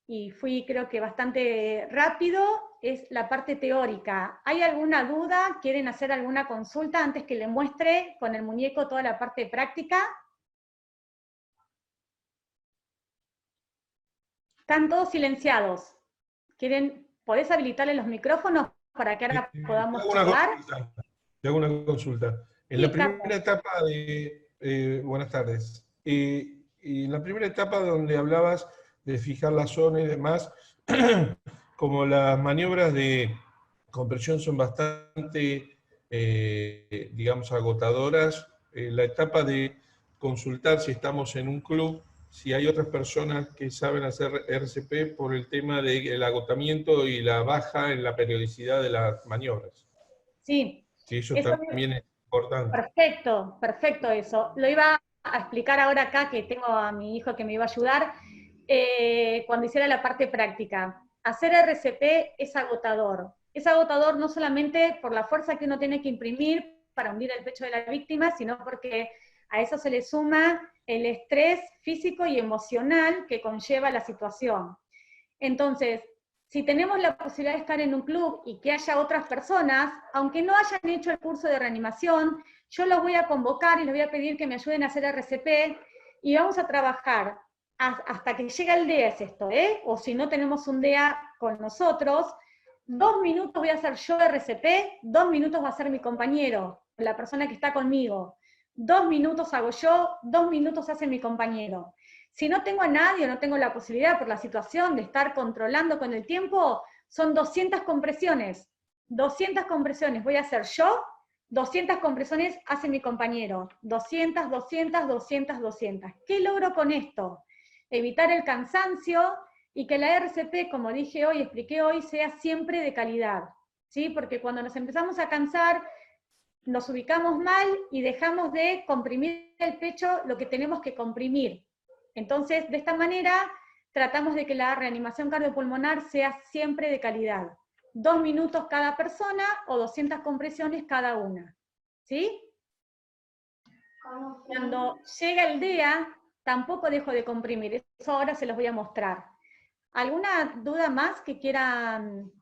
y fui creo que bastante rápido, es la parte teórica. ¿Hay alguna duda? ¿Quieren hacer alguna consulta antes que les muestre con el muñeco toda la parte práctica? Están todos silenciados. ¿Podés habilitarle los micrófonos para que ahora podamos charlar? Te hago una consulta. En la primera etapa de... buenas tardes. En la primera etapa donde hablabas de fijar la zona y demás, como las maniobras de compresión son bastante, digamos, agotadoras, la etapa de consultar si estamos en un club, si hay otras personas que saben hacer RCP por el tema del agotamiento y la baja en la periodicidad de las maniobras. Sí. Sí, eso también es importante. Perfecto, perfecto eso. Lo iba a explicar ahora acá, que tengo a mi hijo que me iba a ayudar, cuando hiciera la parte práctica. Hacer RCP es agotador. Es agotador no solamente por la fuerza que uno tiene que imprimir para hundir el pecho de la víctima, sino porque a eso se le suma el estrés físico y emocional que conlleva la situación. Entonces, si tenemos la posibilidad de estar en un club y que haya otras personas, aunque no hayan hecho el curso de reanimación, yo los voy a convocar y les voy a pedir que me ayuden a hacer RCP, y vamos a trabajar hasta que llegue el DEA, es esto, o si no tenemos un DEA con nosotros, 2 minutos voy a hacer yo RCP, 2 minutos va a ser mi compañero, la persona que está conmigo, 2 minutos hago yo, 2 minutos hace mi compañero. Si no tengo a nadie, o no tengo la posibilidad por la situación de estar controlando con el tiempo, son 200 compresiones. 200 compresiones voy a hacer yo, 200 compresiones hace mi compañero. 200, 200, 200, 200. ¿Qué logro con esto? Evitar el cansancio y que la RCP, como dije hoy, expliqué hoy, sea siempre de calidad. ¿Sí? Porque cuando nos empezamos a cansar, nos ubicamos mal y dejamos de comprimir el pecho lo que tenemos que comprimir. Entonces, de esta manera, tratamos de que la reanimación cardiopulmonar sea siempre de calidad. 2 minutos cada persona o 200 compresiones cada una. ¿Sí? Cuando llega el día, tampoco dejo de comprimir. Eso ahora se los voy a mostrar. ¿Alguna duda más que quieran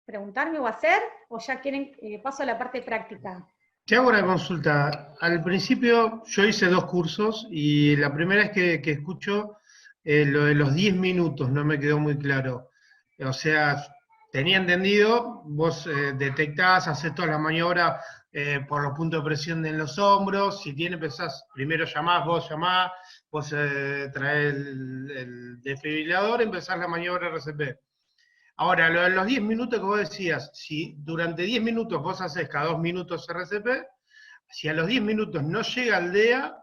preguntarme o hacer? ¿O ya quieren paso a la parte práctica? Te hago una consulta. Al principio yo hice 2 cursos y la primera vez que escucho lo de los 10 minutos, no me quedó muy claro. O sea, tenía entendido, vos detectás, haces toda la maniobra por los puntos de presión en los hombros, si empezás, primero vos traes el desfibrilador, empezás la maniobra RCP. Ahora, lo de los 10 minutos que vos decías, si durante 10 minutos vos haces cada 2 minutos RCP, si a los 10 minutos no llega el DEA,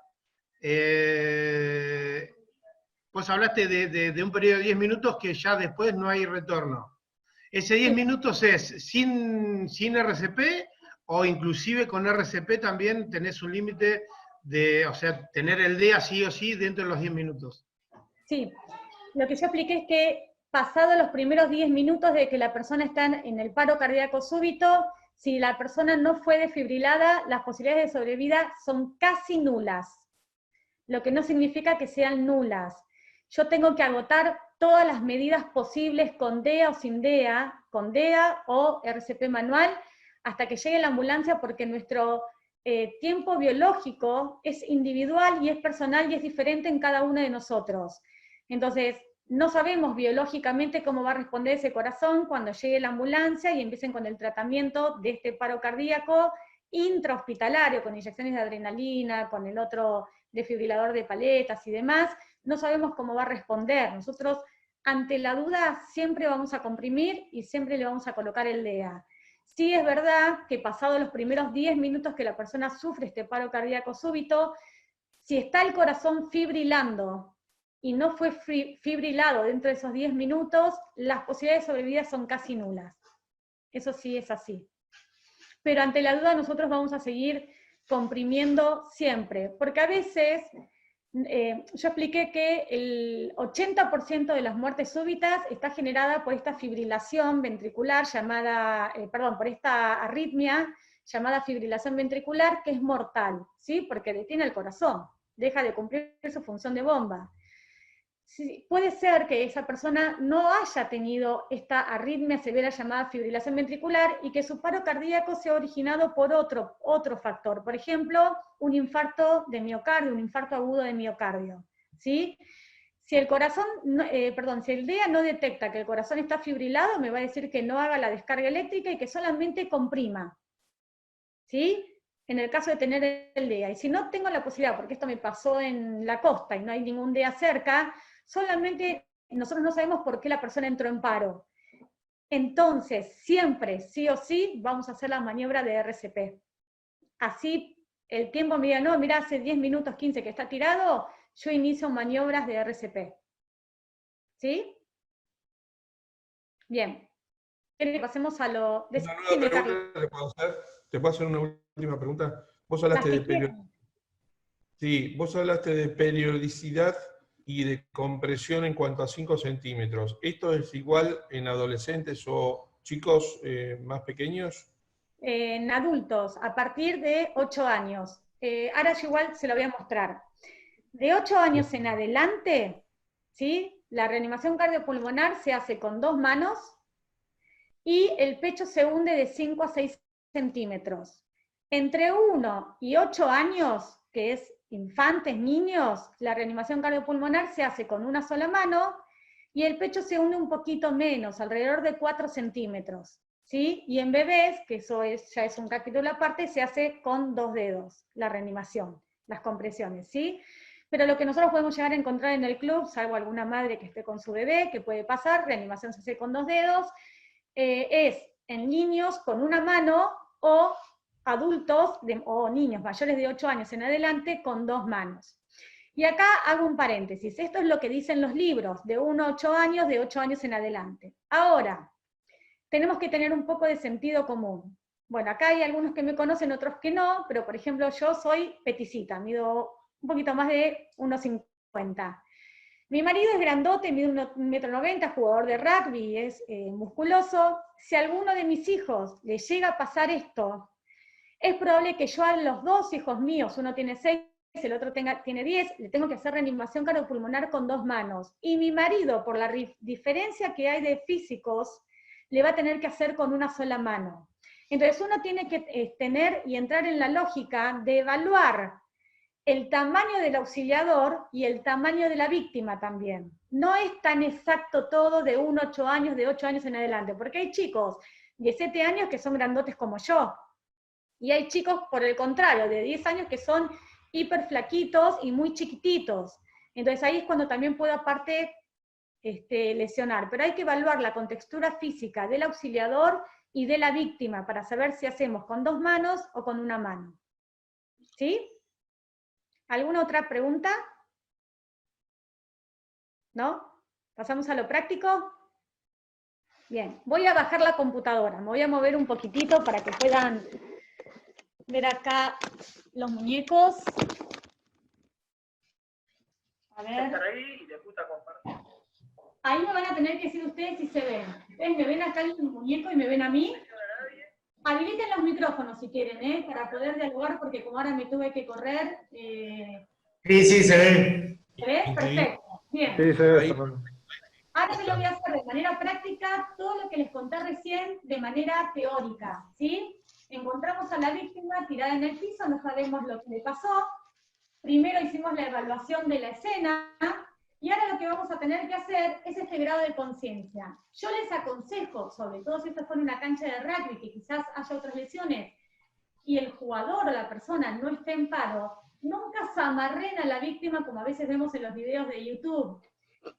vos hablaste de un periodo de 10 minutos que ya después no hay retorno. ¿Ese 10 minutos es sin RCP o inclusive con RCP también tenés un límite de, o sea, tener el DEA sí o sí dentro de los 10 minutos? Sí, lo que yo expliqué es que pasado los primeros 10 minutos de que la persona está en el paro cardíaco súbito, si la persona no fue desfibrilada, las posibilidades de sobrevida son casi nulas, lo que no significa que sean nulas. Yo tengo que agotar todas las medidas posibles con DEA o sin DEA, con DEA o RCP manual, hasta que llegue la ambulancia, porque nuestro tiempo biológico es individual y es personal y es diferente en cada uno de nosotros. Entonces, no sabemos biológicamente cómo va a responder ese corazón cuando llegue la ambulancia y empiecen con el tratamiento de este paro cardíaco intrahospitalario, con inyecciones de adrenalina, con el otro desfibrilador de paletas y demás. No sabemos cómo va a responder. Nosotros, ante la duda, siempre vamos a comprimir y siempre le vamos a colocar el DEA. Sí es verdad que pasados los primeros 10 minutos que la persona sufre este paro cardíaco súbito, si está el corazón fibrilando y no fue fibrilado dentro de esos 10 minutos, las posibilidades de sobrevida son casi nulas. Eso sí es así. Pero ante la duda nosotros vamos a seguir comprimiendo siempre, porque a veces, yo expliqué que el 80% de las muertes súbitas está generada por esta fibrilación ventricular llamada, por esta arritmia llamada fibrilación ventricular, que es mortal, ¿sí? Porque detiene el corazón, deja de cumplir su función de bomba. Sí, puede ser que esa persona no haya tenido esta arritmia severa llamada fibrilación ventricular y que su paro cardíaco sea originado por otro factor, por ejemplo, un infarto de miocardio, un infarto agudo de miocardio, ¿sí? Si el corazón, si el DEA no detecta que el corazón está fibrilado, me va a decir que no haga la descarga eléctrica y que solamente comprima, ¿sí? En el caso de tener el DEA. Y si no tengo la posibilidad, porque esto me pasó en la costa y no hay ningún DEA cerca, solamente nosotros no sabemos por qué la persona entró en paro. Entonces, siempre, sí o sí, vamos a hacer la maniobra de RCP. Así, el tiempo me diga, no, mira, hace 10 minutos, 15 que está tirado, yo inicio maniobras de RCP. ¿Sí? Bien. ¿Quieren que pasemos a lo... Una nueva pregunta le puedo hacer. ¿Te puedo hacer una última pregunta? Vos hablaste vos hablaste de periodicidad y de compresión en cuanto a 5 centímetros. ¿Esto es igual en adolescentes o chicos más pequeños? En adultos, a partir de 8 años. Ahora yo igual se lo voy a mostrar. De 8 años en adelante, ¿sí? La reanimación cardiopulmonar se hace con 2 manos y el pecho se hunde de 5 a 6 centímetros. Entre 1 y 8 años, que es infantes, niños, la reanimación cardiopulmonar se hace con una sola mano y el pecho se hunde un poquito menos, alrededor de 4 centímetros. ¿Sí? Y en bebés, que eso ya es un capítulo aparte, se hace con 2 dedos, la reanimación, las compresiones, ¿sí? Pero lo que nosotros podemos llegar a encontrar en el club, salvo alguna madre que esté con su bebé, que puede pasar, reanimación se hace con 2 dedos, es en niños con una mano o adultos o niños mayores de 8 años en adelante con 2 manos. Y acá hago un paréntesis, esto es lo que dicen los libros, de 1 a 8 años, de 8 años en adelante. Ahora, tenemos que tener un poco de sentido común. Bueno, acá hay algunos que me conocen, otros que no, pero por ejemplo yo soy peticita, mido un poquito más de 1,50. Mi marido es grandote, mide 1,90 m, jugador de rugby, es musculoso. Si a alguno de mis hijos le llega a pasar esto, es probable que yo a los 2 hijos míos, uno tiene 6, el otro tiene 10, le tengo que hacer reanimación cardiopulmonar con 2 manos. Y mi marido, por la diferencia que hay de físicos, le va a tener que hacer con una sola mano. Entonces uno tiene que tener y entrar en la lógica de evaluar el tamaño del auxiliador y el tamaño de la víctima también. No es tan exacto todo de 1 a 8 años, de 8 años en adelante, porque hay chicos de 7 años que son grandotes como yo, y hay chicos, por el contrario, de 10 años que son hiper flaquitos y muy chiquititos. Entonces ahí es cuando también puedo aparte lesionar, pero hay que evaluar la contextura física del auxiliador y de la víctima para saber si hacemos con 2 manos o con una mano. ¿Sí? ¿Alguna otra pregunta? ¿No? ¿Pasamos a lo práctico? Bien, voy a bajar la computadora, me voy a mover un poquitito para que puedan ver acá los muñecos. A ver. Ahí me van a tener que decir ustedes si se ven. Ustedes me ven acá el muñeco y me ven a mí. Habiliten los micrófonos si quieren, para poder dialogar, porque como ahora me tuve que correr. Sí, se ve. ¿Se ve? Perfecto. Bien. Sí, se ve. Ahora yo lo voy a hacer de manera práctica, todo lo que les conté recién de manera teórica, ¿sí? Encontramos a la víctima tirada en el piso, no sabemos lo que le pasó. Primero hicimos la evaluación de la escena, y ahora lo que vamos a tener que hacer es este grado de conciencia. Yo les aconsejo, sobre todo si esto fuera una cancha de rugby, que quizás haya otras lesiones, y el jugador o la persona no esté en paro, nunca se amarren a la víctima como a veces vemos en los videos de YouTube.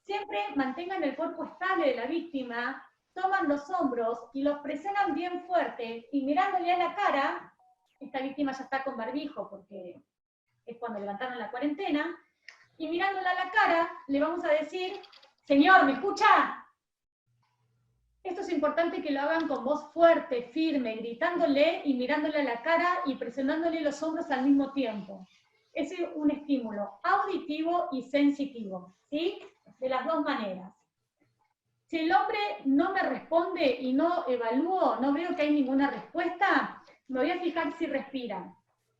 Siempre mantengan el cuerpo estable de la víctima, toman los hombros y los presionan bien fuerte, y mirándole a la cara, esta víctima ya está con barbijo porque es cuando levantaron la cuarentena, y mirándola a la cara, le vamos a decir, señor, ¿me escucha? Esto es importante que lo hagan con voz fuerte, firme, gritándole y mirándole a la cara y presionándole los hombros al mismo tiempo. Es un estímulo auditivo y sensitivo, ¿sí? De las dos maneras. Si el hombre no me responde y no evalúo, no veo que hay ninguna respuesta, me voy a fijar si respira.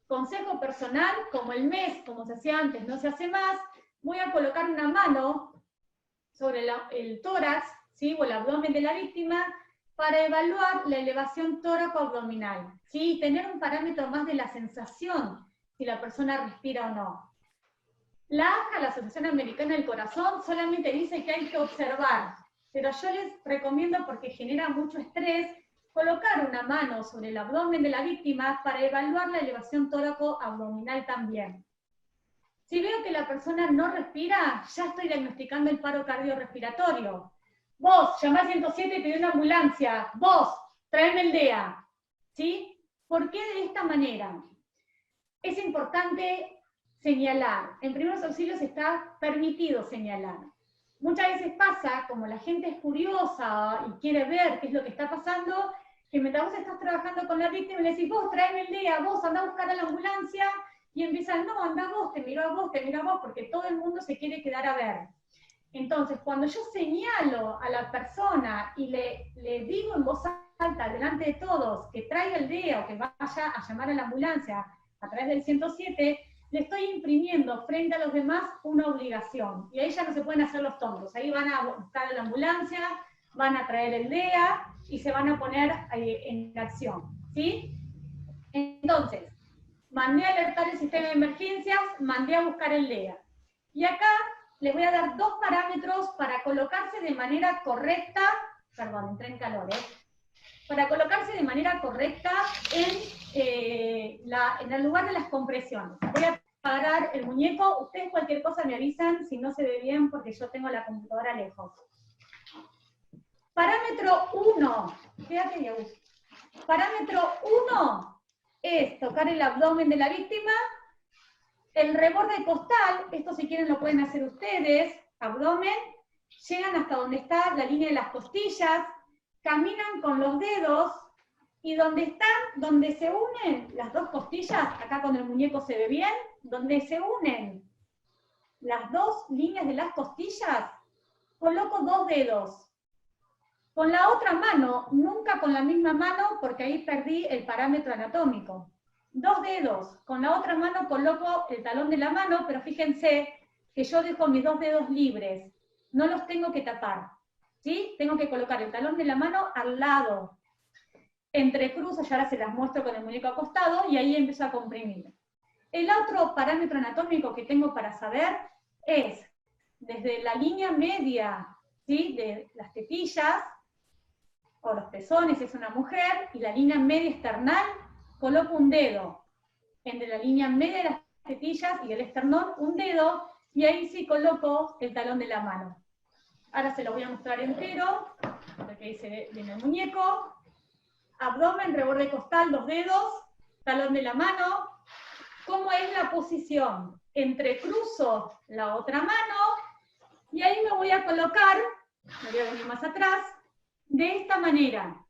Consejo personal, como el mes, como se hacía antes, no se hace más, voy a colocar una mano sobre el tórax, ¿sí? O el abdomen de la víctima, para evaluar la elevación tóraco-abdominal, ¿sí? Tener un parámetro más de la sensación, si la persona respira o no. La AJA, la Asociación Americana del Corazón, solamente dice que hay que observar, pero yo les recomiendo, porque genera mucho estrés, colocar una mano sobre el abdomen de la víctima para evaluar la elevación tóraco-abdominal también. Si veo que la persona no respira, ya estoy diagnosticando el paro cardiorrespiratorio. Vos, llamá al 107 y pedí una ambulancia. Vos, tráeme el DEA. ¿Sí? ¿Por qué de esta manera? Es importante señalar. En primeros auxilios está permitido señalar. Muchas veces pasa, como la gente es curiosa y quiere ver qué es lo que está pasando, que mientras vos estás trabajando con la víctima le decís, vos tráeme el DEA, vos andá a buscar a la ambulancia, y empiezan, no, anda vos, te miro a vos, porque todo el mundo se quiere quedar a ver. Entonces, cuando yo señalo a la persona y le digo en voz alta, delante de todos, que traiga el DEA o que vaya a llamar a la ambulancia a través del 107, le estoy imprimiendo frente a los demás una obligación. Y ahí ya no se pueden hacer los tontos. Ahí van a buscar a la ambulancia, van a traer el DEA y se van a poner en acción. ¿Sí? Entonces, mandé a alertar el sistema de emergencias, mandé a buscar el DEA. Y acá les voy a dar dos parámetros para colocarse de manera correcta, perdón, entré en calor, para colocarse de manera correcta en el lugar de las compresiones. Voy a apagar el muñeco, ustedes cualquier cosa me avisan si no se ve bien porque yo tengo la computadora lejos. Parámetro 1, quédate ahí, Agus. Parámetro 1 es tocar el abdomen de la víctima. El reborde costal, esto si quieren lo pueden hacer ustedes, abdomen, llegan hasta donde está la línea de las costillas, caminan con los dedos, y donde se unen las dos costillas, acá con el muñeco se ve bien, donde se unen las dos líneas de las costillas, coloco dos dedos. Con la otra mano, nunca con la misma mano, porque ahí perdí el parámetro anatómico. Dos dedos, con la otra mano coloco el talón de la mano, pero fíjense que yo dejo mis dos dedos libres, no los tengo que tapar, ¿sí? Tengo que colocar el talón de la mano al lado, entrecruzo, y ahora se las muestro con el muñeco acostado, y ahí empiezo a comprimir. El otro parámetro anatómico que tengo para saber es, desde la línea media, ¿sí? De las tetillas, o los pezones si es una mujer, y la línea media esternal, coloco un dedo. Entre la línea media de las tetillas y el esternón, un dedo, y ahí sí coloco el talón de la mano. Ahora se lo voy a mostrar entero, porque ahí se ve en el muñeco. Abdomen, reborde costal, dos dedos, talón de la mano. ¿Cómo es la posición? Entrecruzo la otra mano, y ahí me voy a colocar, me voy a venir más atrás, de esta manera.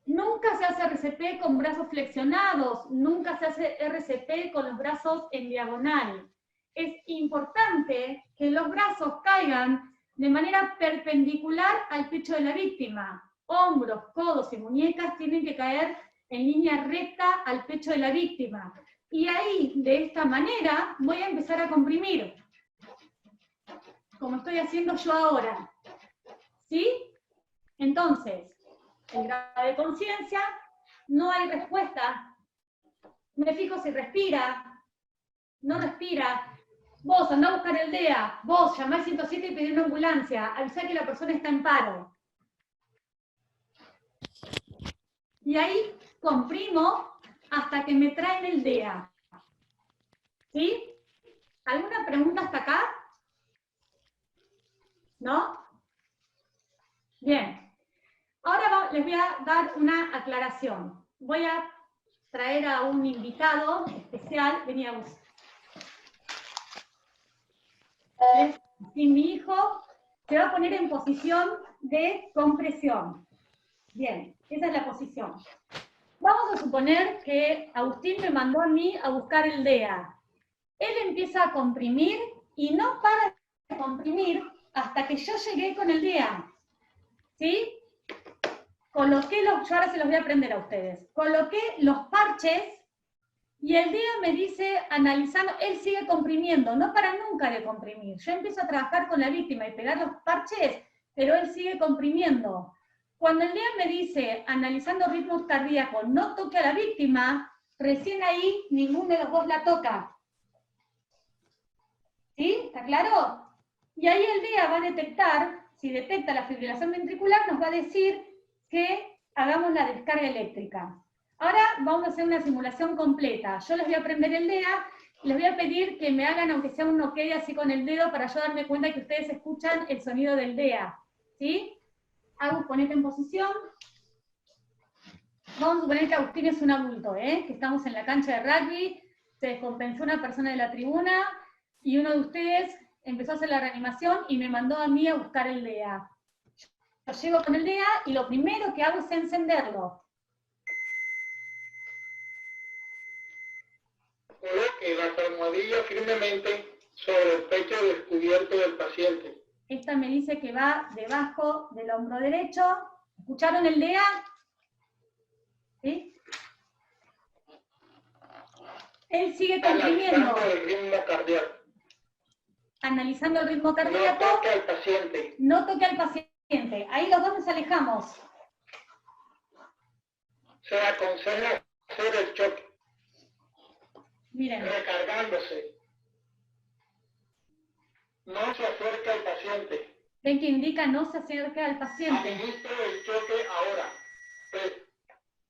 Nunca se hace RCP con brazos flexionados, nunca se hace RCP con los brazos en diagonal. Es importante que los brazos caigan de manera perpendicular al pecho de la víctima. Hombros, codos y muñecas tienen que caer en línea recta al pecho de la víctima. Y ahí, de esta manera, voy a empezar a comprimir, como estoy haciendo yo ahora. ¿Sí? Entonces, el grado de conciencia, no hay respuesta. Me fijo si respira, no respira. Vos andá a buscar el DEA, vos llamá al 107 y pedí una ambulancia, avisá que la persona está en paro. Y ahí comprimo hasta que me traen el DEA. ¿Sí? ¿Alguna pregunta hasta acá? ¿No? Bien. Ahora les voy a dar una aclaración. Voy a traer a un invitado especial. Vení a vos. Y mi hijo se va a poner en posición de compresión. Bien, esa es la posición. Vamos a suponer que Agustín me mandó a mí a buscar el DEA. Él empieza a comprimir y no para de comprimir hasta que yo llegué con el DEA. ¿Sí? Coloqué los, yo ahora se los voy a aprender a ustedes. Coloqué los parches y el DEA me dice, analizando, él sigue comprimiendo, no para nunca de comprimir. Yo empiezo a trabajar con la víctima y pegar los parches, pero él sigue comprimiendo. Cuando el DEA me dice, analizando ritmos cardíacos, no toque a la víctima, recién ahí ninguno de los dos la toca. ¿Sí? ¿Está claro? Y ahí el DEA va a detectar, si detecta la fibrilación ventricular, nos va a decir que hagamos la descarga eléctrica. Ahora vamos a hacer una simulación completa. Yo les voy a prender el DEA, les voy a pedir que me hagan, aunque sea un ok así con el dedo, para yo darme cuenta que ustedes escuchan el sonido del DEA. ¿Sí? Agus, ponete en posición. Vamos a suponer que Agustín es un adulto, que estamos en la cancha de rugby, se descompensó una persona de la tribuna, y uno de ustedes empezó a hacer la reanimación y me mandó a mí a buscar el DEA. Yo llego con el DEA y lo primero que hago es encenderlo. Coloque la almohadilla firmemente sobre el pecho descubierto del paciente. Esta me dice que va debajo del hombro derecho. ¿Escucharon el DEA? ¿Sí? Él sigue comprimiendo. Analizando el ritmo cardíaco. Analizando el ritmo cardíaco. No toque al paciente. No toque al paciente. Ahí los dos nos alejamos. Se aconseja hacer el choque. Miren. Recargándose. No se acerca al paciente. Ven que indica no se acerca al paciente. Administro el choque ahora.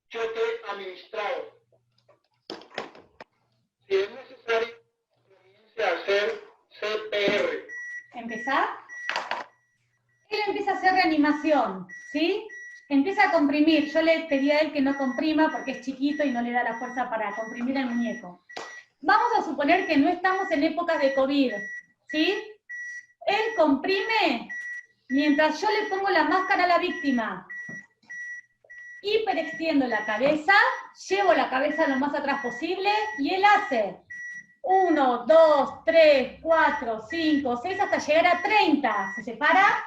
Choque administrado. Si es necesario, comience a hacer CPR. ¿Empezar? Él empieza a hacer reanimación, ¿sí? Empieza a comprimir. Yo le pedí a él que no comprima porque es chiquito y no le da la fuerza para comprimir el muñeco. Vamos a suponer que no estamos en épocas de COVID, ¿sí? Él comprime mientras yo le pongo la máscara a la víctima. Hiperextiendo la cabeza, llevo la cabeza lo más atrás posible y él hace 1, 2, 3, 4, 5, 6 hasta llegar a 30. ¿Se separa?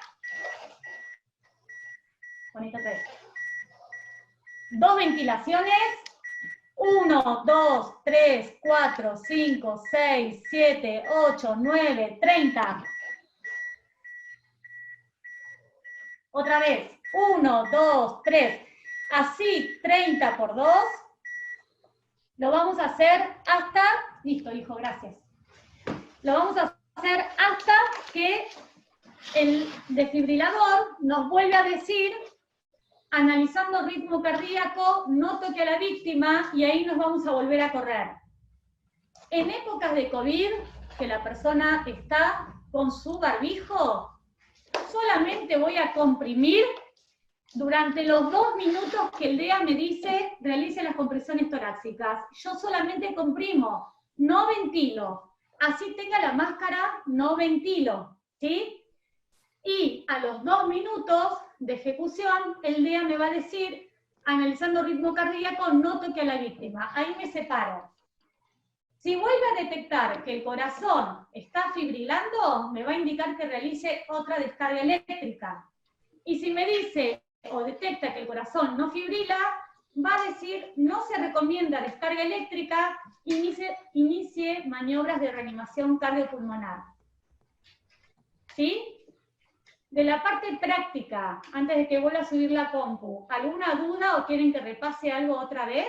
Bonito 3. 2 ventilaciones. 1, 2, 3, 4, 5, 6, 7, 8, 9, 30. Otra vez. 1, 2, 3. Así, 30 por 2. Lo vamos a hacer hasta... Listo, hijo, gracias. Lo vamos a hacer hasta que el desfibrilador nos vuelve a decir, analizando ritmo cardíaco, no toque a la víctima, y ahí nos vamos a volver a correr. En épocas de COVID, que la persona está con su barbijo, solamente voy a comprimir durante los 2 minutos que el DEA me dice, realice las compresiones torácicas. Yo solamente comprimo, no ventilo. Así tenga la máscara, no ventilo, ¿sí? Y a los 2 minutos de ejecución, el DEA me va a decir, analizando ritmo cardíaco, no toque a la víctima. Ahí me separo. Si vuelve a detectar que el corazón está fibrilando, me va a indicar que realice otra descarga eléctrica. Y si me dice o detecta que el corazón no fibrila, va a decir, no se recomienda descarga eléctrica, inicie maniobras de reanimación cardiopulmonar. ¿Sí? De la parte práctica, antes de que vuelva a subir la compu, ¿alguna duda o quieren que repase algo otra vez?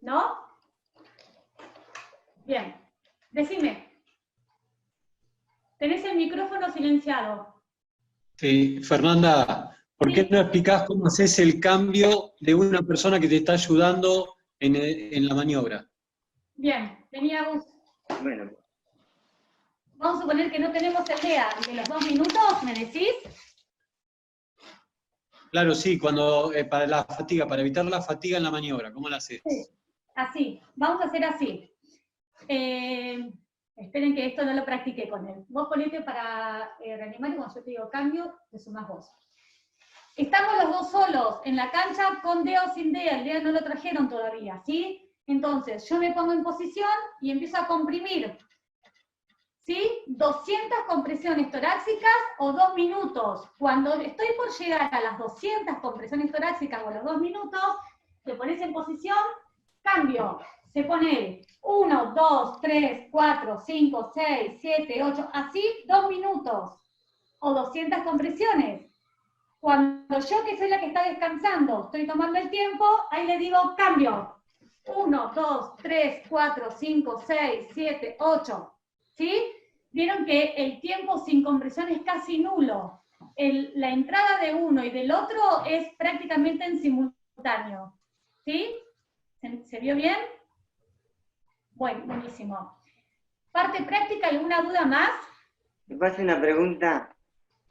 ¿No? Bien, decime. Tenés el micrófono silenciado. Sí, Fernanda, ¿por qué no explicás cómo haces el cambio de una persona que te está ayudando en la maniobra? Bien, teníamos... Bueno, Vamos a suponer que no tenemos el DEA de los 2 minutos, ¿me decís? Claro, sí, cuando para la fatiga, para evitar la fatiga en la maniobra, ¿cómo la haces? Sí, así. Vamos a hacer así. Esperen que esto no lo practiqué con él. Vos ponete para reanimar y cuando yo te digo cambio, te sumás vos. Estamos los dos solos en la cancha con DEA o sin DEA. El DEA no lo trajeron todavía, ¿sí? Entonces, yo me pongo en posición y empiezo a comprimir. ¿Sí? 200 compresiones torácicas o 2 minutos. Cuando estoy por llegar a las 200 compresiones torácicas o a los 2 minutos, te pones en posición, cambio. Se pone 1, 2, 3, 4, 5, 6, 7, 8, así 2 minutos. O 200 compresiones. Cuando yo, que soy la que está descansando, estoy tomando el tiempo, ahí le digo cambio. 1, 2, 3, 4, 5, 6, 7, 8. ¿Sí? Vieron que el tiempo sin compresión es casi nulo. La entrada de uno y del otro es prácticamente en simultáneo. ¿Sí? ¿Se vio bien? Bueno, buenísimo. Parte práctica, ¿alguna duda más? ¿te paso una pregunta?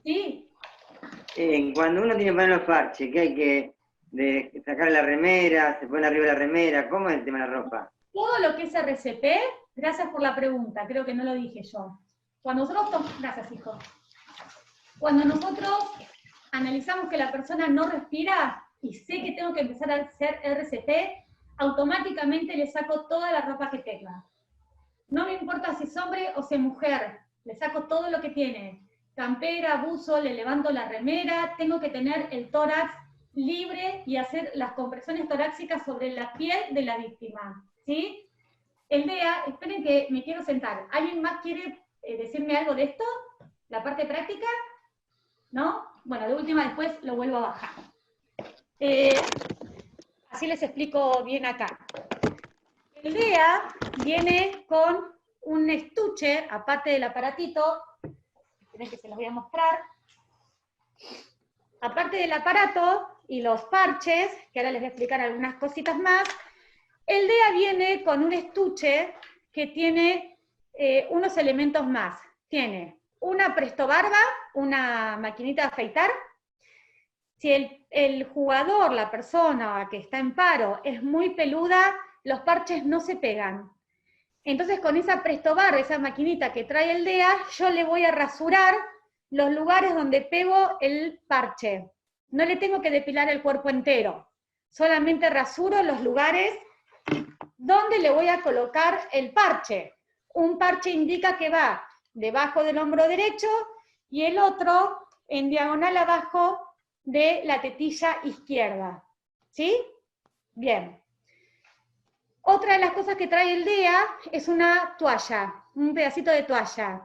Sí. Cuando uno tiene que poner los parches, ¿qué hay que sacar la remera, se pone arriba la remera? ¿Cómo es el tema de la ropa? Todo lo que es RCP, gracias por la pregunta, creo que no lo dije yo. Cuando nosotros, gracias hijo. Cuando nosotros analizamos que la persona no respira y sé que tengo que empezar a hacer RCP, automáticamente le saco toda la ropa que tenga. No me importa si es hombre o si es mujer, le saco todo lo que tiene. Campera, buzo, le levanto la remera, tengo que tener el tórax libre y hacer las compresiones torácicas sobre la piel de la víctima. ¿Sí? El DEA, esperen que me quiero sentar. ¿Alguien más quiere decirme algo de esto? ¿La parte práctica? ¿No? Bueno, de última después lo vuelvo a bajar. Así les explico bien acá. El DEA viene con un estuche, aparte del aparatito, esperen que se los voy a mostrar. Aparte del aparato y los parches, que ahora les voy a explicar algunas cositas más, el DEA viene con un estuche que tiene unos elementos más. Tiene una prestobarba, una maquinita de afeitar. Si el jugador, la persona que está en paro, es muy peluda, los parches no se pegan. Entonces con esa prestobarba, esa maquinita que trae el DEA, yo le voy a rasurar los lugares donde pego el parche. No le tengo que depilar el cuerpo entero. Solamente rasuro los lugares donde le voy a colocar el parche. Un parche indica que va debajo del hombro derecho y el otro en diagonal abajo de la tetilla izquierda. ¿Sí? Bien. Otra de las cosas que trae el DEA es una toalla, un pedacito de toalla.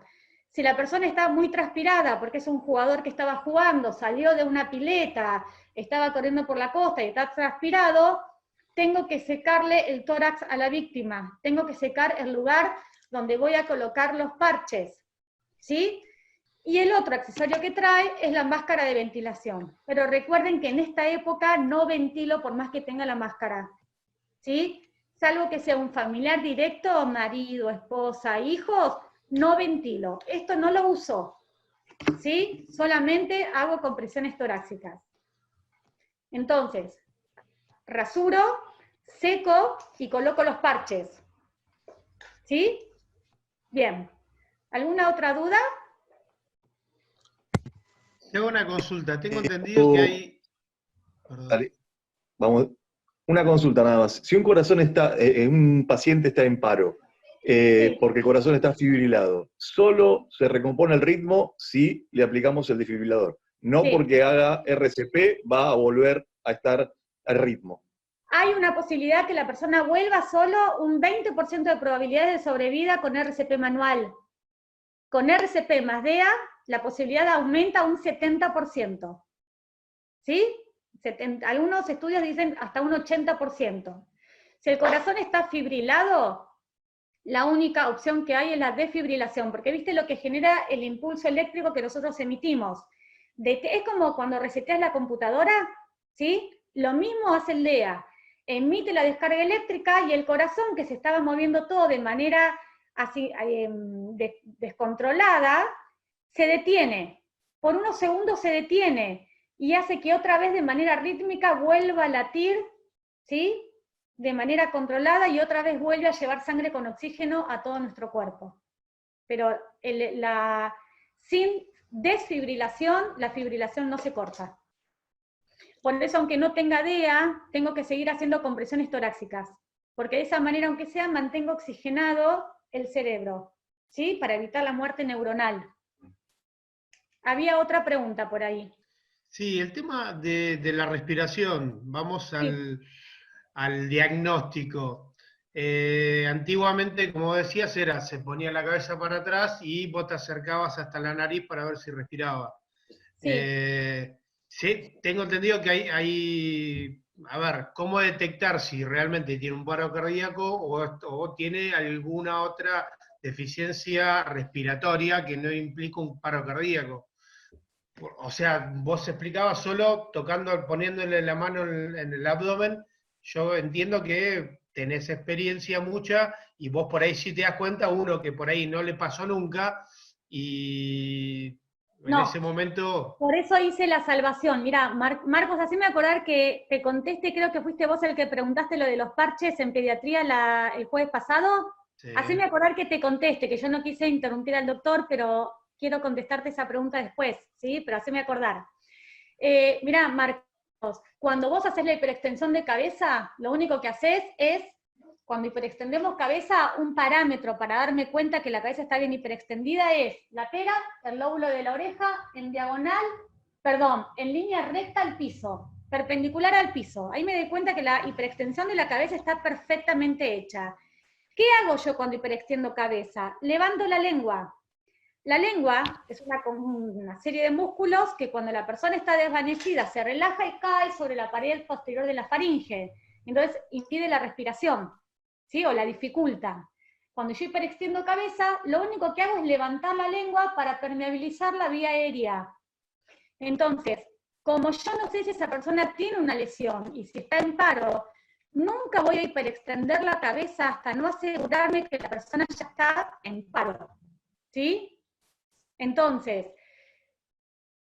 Si la persona está muy transpirada, porque es un jugador que estaba jugando, salió de una pileta, estaba corriendo por la costa y está transpirado, tengo que secarle el tórax a la víctima, tengo que secar el lugar donde voy a colocar los parches, ¿sí? Y el otro accesorio que trae es la máscara de ventilación. Pero recuerden que en esta época no ventilo por más que tenga la máscara, ¿sí? Salvo que sea un familiar directo, marido, esposa, hijos, no ventilo. Esto no lo uso, ¿sí? Solamente hago compresiones torácicas. Entonces, rasuro, seco y coloco los parches. ¿Sí? Bien. ¿Alguna otra duda? Tengo una consulta. Tengo entendido que hay... Perdón. Dale. Vamos. Una consulta nada más. Si un corazón está, un paciente está en paro, Sí. porque el corazón está fibrilado, solo se recompone el ritmo si le aplicamos el desfibrilador. No Sí. porque haga RCP va a volver a estar al ritmo. Hay una posibilidad que la persona vuelva solo, un 20% de probabilidades de sobrevida con RCP manual. con RCP más DEA, la posibilidad aumenta un 70%. ¿Sí? Algunos estudios dicen hasta un 80%. Si el corazón está fibrilado, la única opción que hay es la desfibrilación, porque viste lo que genera el impulso eléctrico que nosotros emitimos. Es como cuando reseteas la computadora, ¿sí? Lo mismo hace el DEA. Emite la descarga eléctrica y el corazón, que se estaba moviendo todo de manera así, descontrolada, se detiene. Por unos segundos se detiene y hace que otra vez de manera rítmica vuelva a latir, ¿sí? De manera controlada, y otra vez vuelve a llevar sangre con oxígeno a todo nuestro cuerpo. Pero sin desfibrilación, la fibrilación no se corta. Por eso, aunque no tenga DEA, tengo que seguir haciendo compresiones torácicas, porque de esa manera, aunque sea, mantengo oxigenado el cerebro, ¿sí? Para evitar la muerte neuronal. Había otra pregunta por ahí. Sí, el tema de la respiración, vamos al diagnóstico. Antiguamente, como decías, se ponía la cabeza para atrás y vos te acercabas hasta la nariz para ver si respiraba. Sí. Sí, tengo entendido que hay, a ver, ¿cómo detectar si realmente tiene un paro cardíaco o tiene alguna otra deficiencia respiratoria que no implica un paro cardíaco? O sea, vos explicabas solo poniéndole la mano en el abdomen. Yo entiendo que tenés experiencia mucha y vos por ahí sí te das cuenta, uno que por ahí no le pasó nunca y en ese momento... Por eso hice la salvación. Mirá, Marcos, haceme acordar que te conteste, creo que fuiste vos el que preguntaste lo de los parches en pediatría el jueves pasado. Sí. Haceme acordar que te conteste, que yo no quise interrumpir al doctor, pero quiero contestarte esa pregunta después, ¿sí? Pero haceme acordar. Mirá, Marcos, cuando vos haces la hiperextensión de cabeza, lo único que haces es, cuando hiperextendemos cabeza, un parámetro para darme cuenta que la cabeza está bien hiperextendida es la pera, el lóbulo de la oreja, en diagonal, en línea recta al piso, perpendicular al piso. Ahí me doy cuenta que la hiperextensión de la cabeza está perfectamente hecha. ¿Qué hago yo cuando hiperextiendo cabeza? Levanto la lengua. La lengua es una serie de músculos que cuando la persona está desvanecida se relaja y cae sobre la pared posterior de la faringe. Entonces impide la respiración, ¿sí? O la dificulta. Cuando yo hiperextiendo cabeza, lo único que hago es levantar la lengua para permeabilizar la vía aérea. Entonces, como yo no sé si esa persona tiene una lesión y si está en paro, nunca voy a hiperextender la cabeza hasta no asegurarme que la persona ya está en paro, ¿sí? Entonces,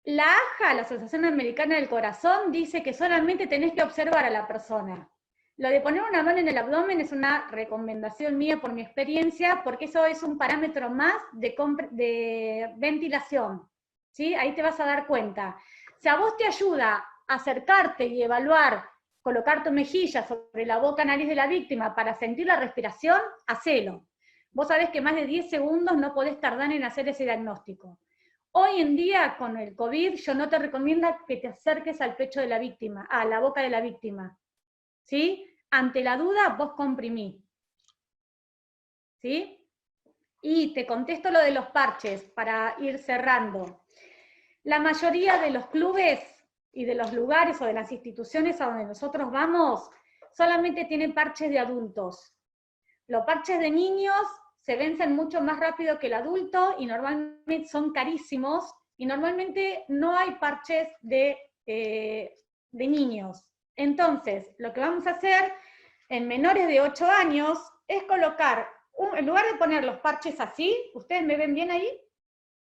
la AJA, la Asociación Americana del Corazón, dice que solamente tenés que observar a la persona. Lo de poner una mano en el abdomen es una recomendación mía por mi experiencia, porque eso es un parámetro más de ventilación, ¿sí? Ahí te vas a dar cuenta. Si a vos te ayuda a acercarte y evaluar, colocar tu mejilla sobre la boca, nariz de la víctima para sentir la respiración, hacelo. Vos sabés que más de 10 segundos no podés tardar en hacer ese diagnóstico. Hoy en día, con el COVID, yo no te recomiendo que te acerques al pecho de la víctima, a la boca de la víctima. ¿Sí? Ante la duda, vos comprimí. ¿Sí? Y te contesto lo de los parches, para ir cerrando. La mayoría de los clubes y de los lugares o de las instituciones a donde nosotros vamos, solamente tienen parches de adultos. Los parches de niños se vencen mucho más rápido que el adulto y normalmente son carísimos, y normalmente no hay parches de niños. Entonces, lo que vamos a hacer en menores de 8 años es colocar, en lugar de poner los parches así, ¿ustedes me ven bien ahí?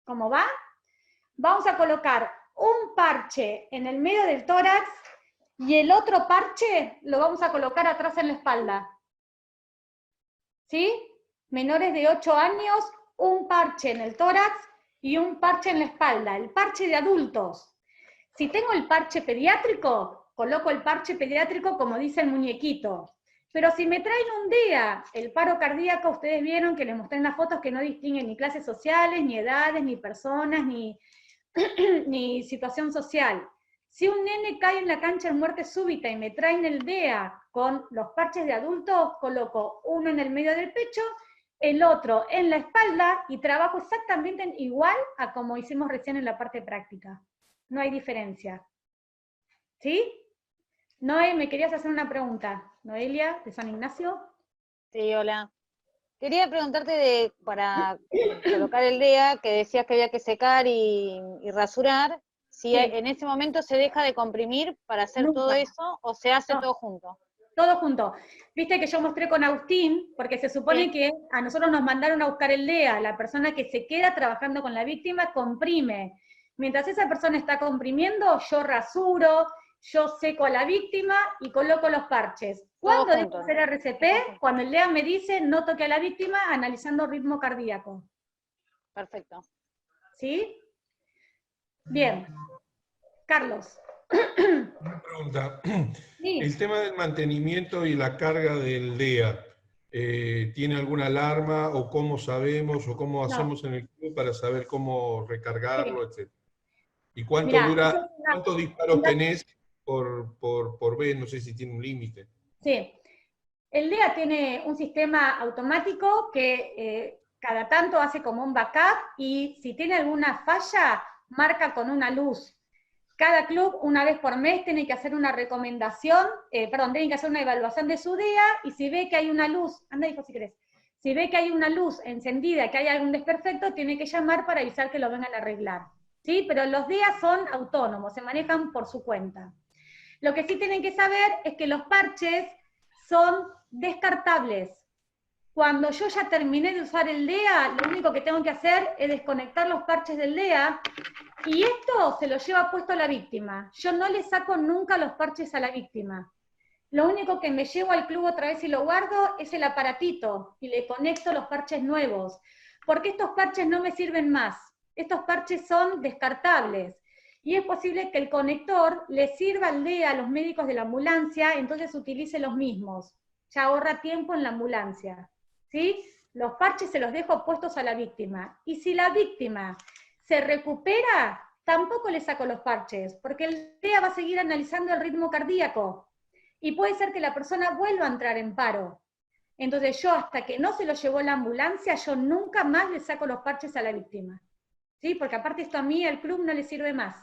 ¿Cómo va? Vamos a colocar un parche en el medio del tórax y el otro parche lo vamos a colocar atrás en la espalda. ¿Sí? Menores de 8 años, un parche en el tórax y un parche en la espalda, el parche de adultos. Si tengo el parche pediátrico, coloco el parche pediátrico como dice el muñequito. Pero si me traen un día el paro cardíaco, ustedes vieron que les mostré en las fotos que no distinguen ni clases sociales, ni edades, ni personas, ni situación social. Si un nene cae en la cancha en muerte súbita y me traen el DEA con los parches de adultos, coloco uno en el medio del pecho el otro en la espalda y trabajo exactamente igual a como hicimos recién en la parte práctica. No hay diferencia. ¿Sí? Noé, me querías hacer una pregunta. Noelia, de San Ignacio. Sí, hola. Quería preguntarte para colocar el DEA, que decías que había que secar y rasurar, si Sí. en ese momento se deja de comprimir para hacer todo Nunca. eso, o se hace No. todo junto. Todo junto. Viste que yo mostré con Agustín, porque se supone Sí. que a nosotros nos mandaron a buscar el DEA, la persona que se queda trabajando con la víctima comprime. Mientras esa persona está comprimiendo, yo rasuro, yo seco a la víctima y coloco los parches. ¿Cuándo Todo dejo junto. hacer RCP? Cuando el DEA me dice no toque a la víctima analizando ritmo cardíaco. Perfecto. ¿Sí? Bien. Carlos. Una pregunta. Sí. El tema del mantenimiento y la carga del DEA, ¿tiene alguna alarma o cómo sabemos o cómo hacemos en el club para saber cómo recargarlo, etcétera? ¿Y cuánto Mirá, dura, cuántos disparos tenés por vez? No sé si tiene un límite. Sí. El DEA tiene un sistema automático que cada tanto hace como un backup y si tiene alguna falla, marca con una luz. Cada club, una vez por mes, tiene que hacer una recomendación, tiene que hacer una evaluación de su DEA, y si ve que hay una luz, anda hijo si querés, si ve que hay una luz encendida, que hay algún desperfecto, tiene que llamar para avisar que lo vengan a arreglar. ¿Sí? Pero los DEA son autónomos, se manejan por su cuenta. Lo que sí tienen que saber es que los parches son descartables. Cuando yo ya terminé de usar el DEA, lo único que tengo que hacer es desconectar los parches del DEA, y esto se lo lleva puesto a la víctima. Yo no le saco nunca los parches a la víctima. Lo único que me llevo al club otra vez y lo guardo es el aparatito, y le conecto los parches nuevos, porque estos parches no me sirven más. Estos parches son descartables, y es posible que el conector le sirva al DEA a los médicos de la ambulancia, entonces utilice los mismos. Ya ahorra tiempo en la ambulancia. ¿Sí? Los parches se los dejo puestos a la víctima. Y si la víctima se recupera, tampoco le saco los parches, porque el DEA va a seguir analizando el ritmo cardíaco. Y puede ser que la persona vuelva a entrar en paro. Entonces yo, hasta que no se lo llevó la ambulancia, yo nunca más le saco los parches a la víctima. ¿Sí? Porque aparte esto a mí, al club, no le sirve más.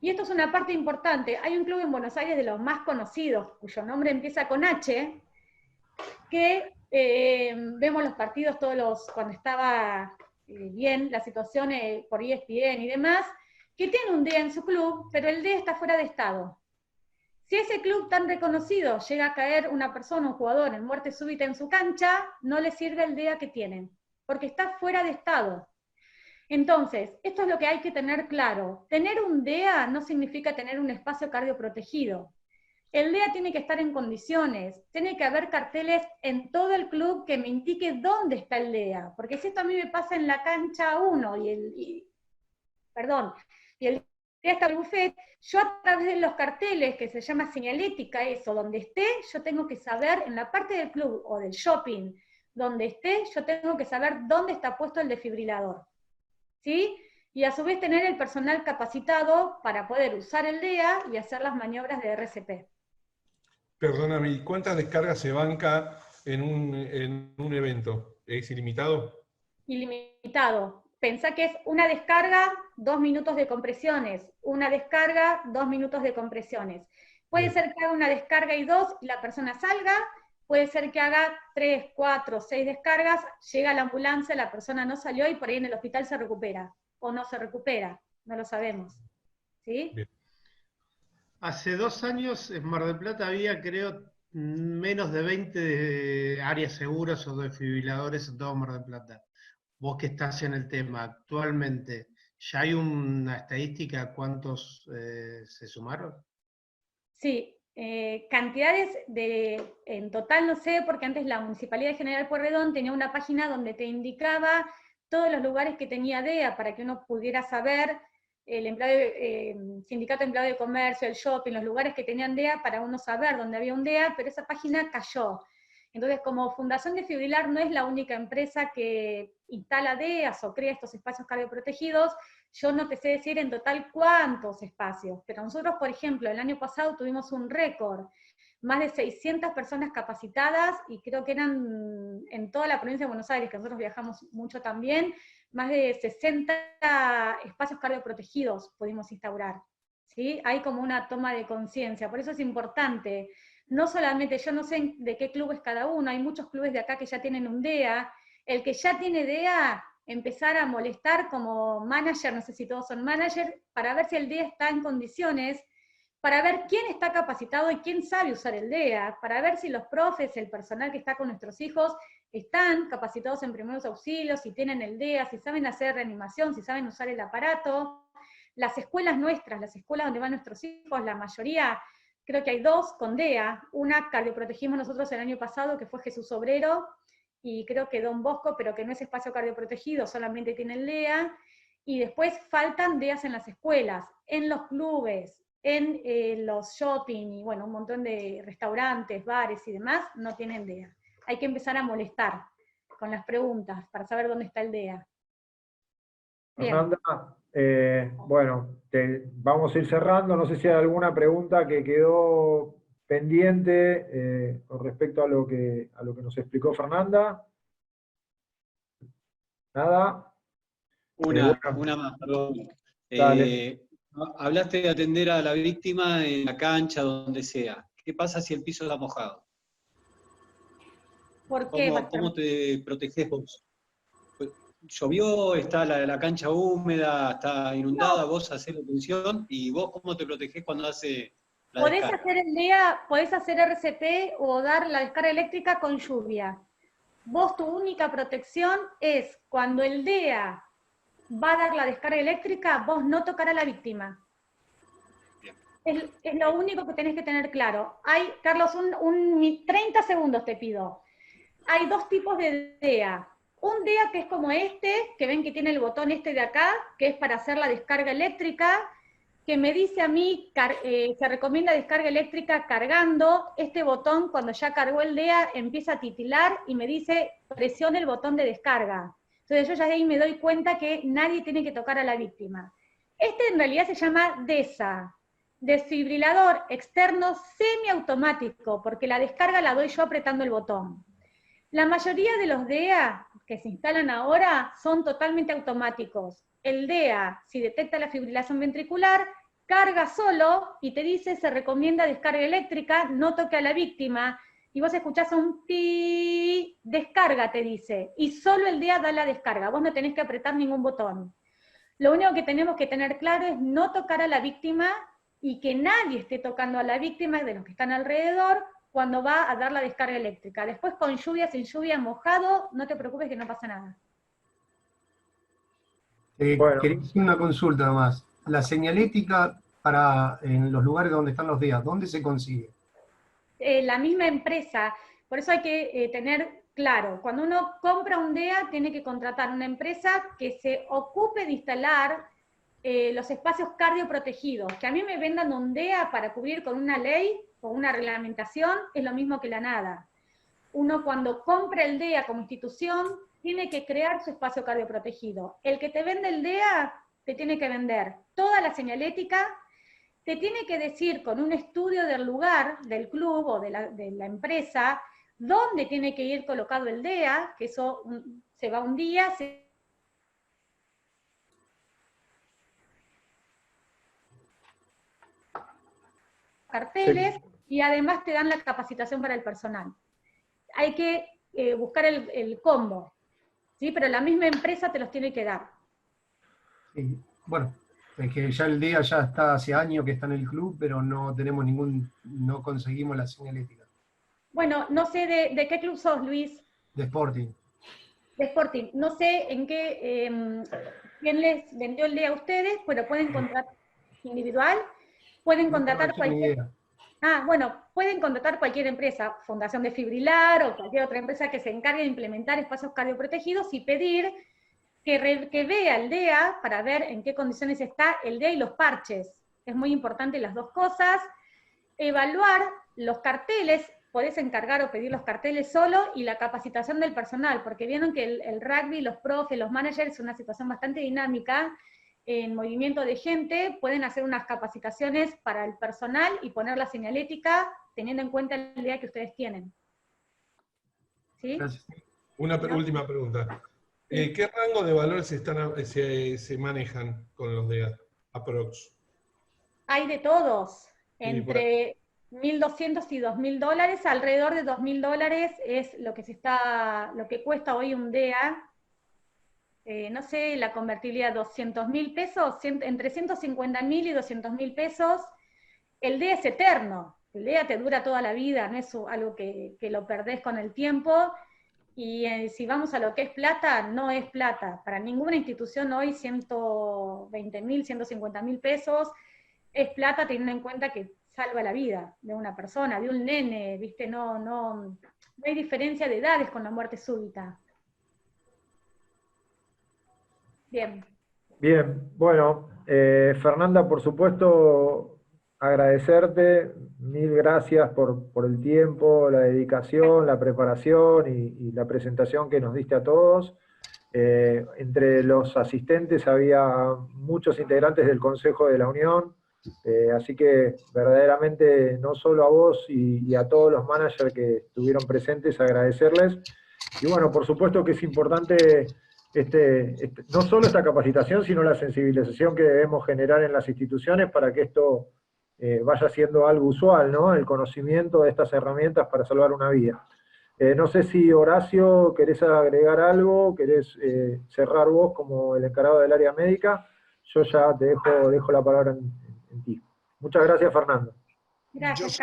Y esto es una parte importante. Hay un club en Buenos Aires de los más conocidos, cuyo nombre empieza con H, que vemos los partidos cuando estaba bien la situación por ESPN y demás, que tiene un DEA en su club, pero el DEA está fuera de estado. Si ese club tan reconocido llega a caer una persona, un jugador, en muerte súbita en su cancha, no le sirve el DEA que tienen, porque está fuera de estado. Entonces, esto es lo que hay que tener claro. Tener un DEA no significa tener un espacio cardioprotegido. El DEA tiene que estar en condiciones, tiene que haber carteles en todo el club que me indique dónde está el DEA, porque si esto a mí me pasa en la cancha 1 y el DEA está en el buffet, yo a través de los carteles, que se llama señalética eso, donde esté, yo tengo que saber, en la parte del club o del shopping, donde esté, yo tengo que saber dónde está puesto el desfibrilador. ¿Sí? Y a su vez tener el personal capacitado para poder usar el DEA y hacer las maniobras de RCP. Perdóname, ¿y cuántas descargas se banca en un evento? ¿Es ilimitado? Ilimitado. Pensá que es una descarga, 2 minutos de compresiones, una descarga, 2 minutos de compresiones. Puede ser que haga una descarga y 2 y la persona salga, puede ser que haga 3, 4, 6 descargas, llega a la ambulancia, la persona no salió y por ahí en el hospital se recupera, o no se recupera, no lo sabemos. ¿Sí? Bien. Hace 2 años en Mar del Plata había, creo, menos de 20 áreas seguras o desfibriladores en todo Mar del Plata. Vos que estás en el tema actualmente, ¿ya hay una estadística cuántos se sumaron? Sí, cantidades en total no sé, porque antes la Municipalidad de General Pueyrredón tenía una página donde te indicaba todos los lugares que tenía DEA para que uno pudiera saber, el sindicato de empleado de comercio, el shopping, los lugares que tenían DEA para uno saber dónde había un DEA, pero esa página cayó. Entonces, como Fundación Desfibrilar no es la única empresa que instala DEAs o crea estos espacios cardioprotegidos, yo no te sé decir en total cuántos espacios, pero nosotros, por ejemplo, el año pasado tuvimos un récord. más de 600 personas capacitadas, y creo que eran en toda la provincia de Buenos Aires, que nosotros viajamos mucho también, más de 60 espacios cardioprotegidos pudimos instaurar. ¿Sí? Hay como una toma de conciencia, por eso es importante. No solamente, yo no sé de qué club es cada uno, hay muchos clubes de acá que ya tienen un DEA, el que ya tiene DEA, empezar a molestar como manager, no sé si todos son manager, para ver si el DEA está en condiciones, para ver quién está capacitado y quién sabe usar el DEA, para ver si los profes, el personal que está con nuestros hijos, están capacitados en primeros auxilios, si tienen el DEA, si saben hacer reanimación, si saben usar el aparato. Las escuelas nuestras, las escuelas donde van nuestros hijos, la mayoría, creo que hay 2 con DEA, una cardioprotegimos nosotros el año pasado, que fue Jesús Obrero, y creo que Don Bosco, pero que no es espacio cardioprotegido, solamente tiene el DEA, y después faltan DEAs en las escuelas, en los clubes, en los shopping, y bueno, un montón de restaurantes, bares y demás, no tienen DEA. Hay que empezar a molestar con las preguntas, para saber dónde está el DEA. Bien. Fernanda, bueno, vamos a ir cerrando, no sé si hay alguna pregunta que quedó pendiente con respecto a lo que nos explicó Fernanda. ¿Nada? Una más, perdón. Hablaste de atender a la víctima en la cancha, donde sea. ¿Qué pasa si el piso está mojado? ¿Por qué? ¿Cómo te protegés vos? Llovió, está la cancha húmeda, está inundada, no. Vos hacés la atención, y vos ¿cómo te protegés cuando hace la descarga? Hacer el DEA, podés hacer RCP o dar la descarga eléctrica con lluvia. Vos tu única protección es cuando el DEA va a dar la descarga eléctrica, vos no tocar a la víctima. Es lo único que tenés que tener claro. Hay, Carlos, 30 segundos te pido. Hay 2 tipos de DEA. Un DEA que es como este, que ven que tiene el botón este de acá, que es para hacer la descarga eléctrica, que me dice a mí, se recomienda descarga eléctrica cargando. Este botón, cuando ya cargó el DEA, empieza a titilar y me dice, presione el botón de descarga. Entonces yo ya de ahí me doy cuenta que nadie tiene que tocar a la víctima. Este en realidad se llama DESA, desfibrilador externo semiautomático, porque la descarga la doy yo apretando el botón. La mayoría de los DEA que se instalan ahora son totalmente automáticos. El DEA, si detecta la fibrilación ventricular, carga solo y te dice, se recomienda descarga eléctrica, no toque a la víctima, y vos escuchás un pi, descarga te dice, y solo el DEA da la descarga, vos no tenés que apretar ningún botón. Lo único que tenemos que tener claro es no tocar a la víctima, y que nadie esté tocando a la víctima de los que están alrededor, cuando va a dar la descarga eléctrica. Después con lluvia, sin lluvia, mojado, no te preocupes que no pasa nada. Bueno. Quería hacer una consulta nomás. La señalética en los lugares donde están los DEA, ¿dónde se consigue? La misma empresa, por eso hay que tener claro, cuando uno compra un DEA tiene que contratar una empresa que se ocupe de instalar los espacios cardioprotegidos. Que a mí me vendan un DEA para cubrir con una ley o una reglamentación es lo mismo que la nada. Uno cuando compra el DEA como institución tiene que crear su espacio cardioprotegido. El que te vende el DEA te tiene que vender toda la señalética, te tiene que decir con un estudio del lugar, del club o de la empresa, dónde tiene que ir colocado el DEA, que eso se va un día, carteles, sí. Y además te dan la capacitación para el personal. Hay que buscar el combo, ¿sí? Pero la misma empresa te los tiene que dar. Sí. Bueno, es que ya el DEA ya está hace años que está en el club, pero no tenemos no conseguimos la señalética. Bueno, no sé de qué club sos, Luis. De Sporting. De Sporting. No sé en qué, quién les vendió el DEA a ustedes, pero pueden contratar individual, pueden contratar cualquier... pueden contratar cualquier empresa, Fundación Desfibrilar o cualquier otra empresa que se encargue de implementar espacios cardioprotegidos y pedir que vea el DEA para ver en qué condiciones está el DEA y los parches. Es muy importante las dos cosas. Evaluar los carteles, podés encargar o pedir los carteles solo, y la capacitación del personal, porque vieron que el rugby, los profes, los managers, es una situación bastante dinámica, en movimiento de gente, pueden hacer unas capacitaciones para el personal y poner la señalética teniendo en cuenta el DEA que ustedes tienen. ¿Sí? Gracias. Una última pregunta. ¿Qué rango de valores se manejan con los DEA, aprox? Hay de todos, entre 1.200 y $2.000, alrededor de $2.000 es lo que cuesta hoy un DEA. No sé, la convertibilidad, 200.000 pesos, entre 150.000 y 200.000 pesos. El DEA es eterno, el DEA te dura toda la vida, no es algo que lo perdés con el tiempo. Y si vamos a lo que es plata, no es plata. Para ninguna institución hoy 120.000, 150.000 pesos es plata, teniendo en cuenta que salva la vida de una persona, de un nene, ¿viste? No hay diferencia de edades con la muerte súbita. Bien. Bien, bueno, Fernanda, por supuesto, agradecerte, mil gracias por el tiempo, la dedicación, la preparación y la presentación que nos diste a todos. Entre los asistentes había muchos integrantes del Consejo de la Unión, así que verdaderamente no solo a vos y a todos los managers que estuvieron presentes, agradecerles. Y bueno, por supuesto que es importante no solo esta capacitación, sino la sensibilización que debemos generar en las instituciones para que esto vaya siendo algo usual, ¿no? El conocimiento de estas herramientas para salvar una vida. No sé si, Horacio, querés agregar algo, querés cerrar vos como el encargado del área médica. Yo ya te dejo la palabra en ti. Muchas gracias, Fernando. Gracias,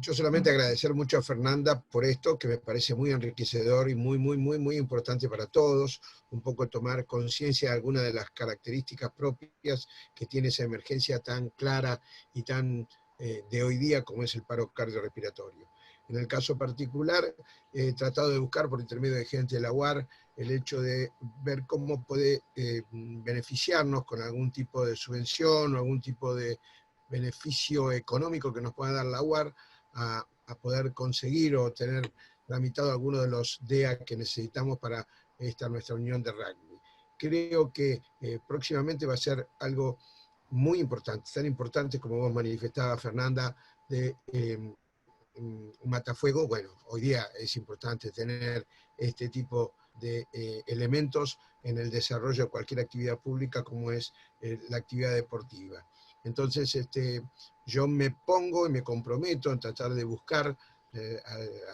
Yo solamente agradecer mucho a Fernanda por esto, que me parece muy enriquecedor y muy importante para todos, un poco tomar conciencia de algunas de las características propias que tiene esa emergencia tan clara y tan de hoy día como es el paro cardiorrespiratorio. En el caso particular, he tratado de buscar por intermedio de gente de la UAR el hecho de ver cómo puede beneficiarnos con algún tipo de subvención o algún tipo de beneficio económico que nos pueda dar la UAR a poder conseguir o tener tramitado algunos de los DEA que necesitamos para nuestra unión de rugby. Creo que próximamente va a ser algo muy importante, tan importante como vos manifestabas, Fernanda, de un matafuego. Bueno, hoy día es importante tener este tipo de elementos en el desarrollo de cualquier actividad pública como es la actividad deportiva. Entonces, yo me pongo y me comprometo en tratar de buscar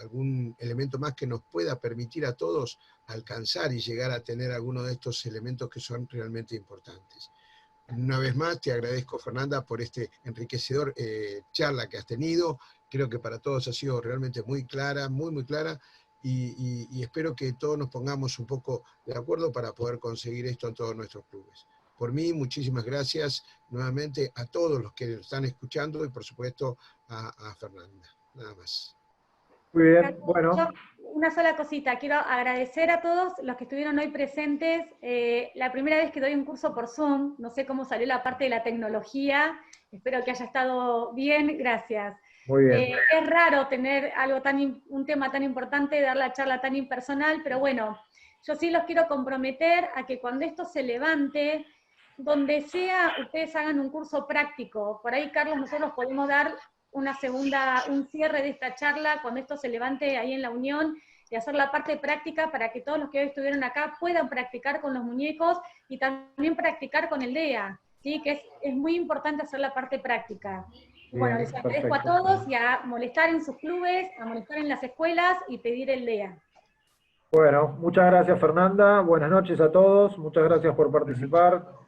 algún elemento más que nos pueda permitir a todos alcanzar y llegar a tener alguno de estos elementos que son realmente importantes. Una vez más, te agradezco, Fernanda, por este enriquecedor charla que has tenido. Creo que para todos ha sido realmente muy clara, muy clara, y espero que todos nos pongamos un poco de acuerdo para poder conseguir esto en todos nuestros clubes. Por mí, muchísimas gracias nuevamente a todos los que están escuchando y por supuesto a Fernanda. Nada más. Muy bien, bueno. Yo, una sola cosita, quiero agradecer a todos los que estuvieron hoy presentes. La primera vez que doy un curso por Zoom, no sé cómo salió la parte de la tecnología, espero que haya estado bien, gracias. Muy bien. Es raro tener un tema tan importante, dar la charla tan impersonal, pero bueno, yo sí los quiero comprometer a que cuando esto se levante, donde sea, ustedes hagan un curso práctico. Por ahí, Carlos, nosotros podemos dar un cierre de esta charla cuando esto se levante ahí en la Unión y hacer la parte práctica para que todos los que hoy estuvieron acá puedan practicar con los muñecos y también practicar con el DEA, ¿sí? Que es muy importante hacer la parte práctica. Bien, bueno, les agradezco a todos y a molestar en sus clubes, a molestar en las escuelas y pedir el DEA. Bueno, muchas gracias, Fernanda. Buenas noches a todos. Muchas gracias por participar.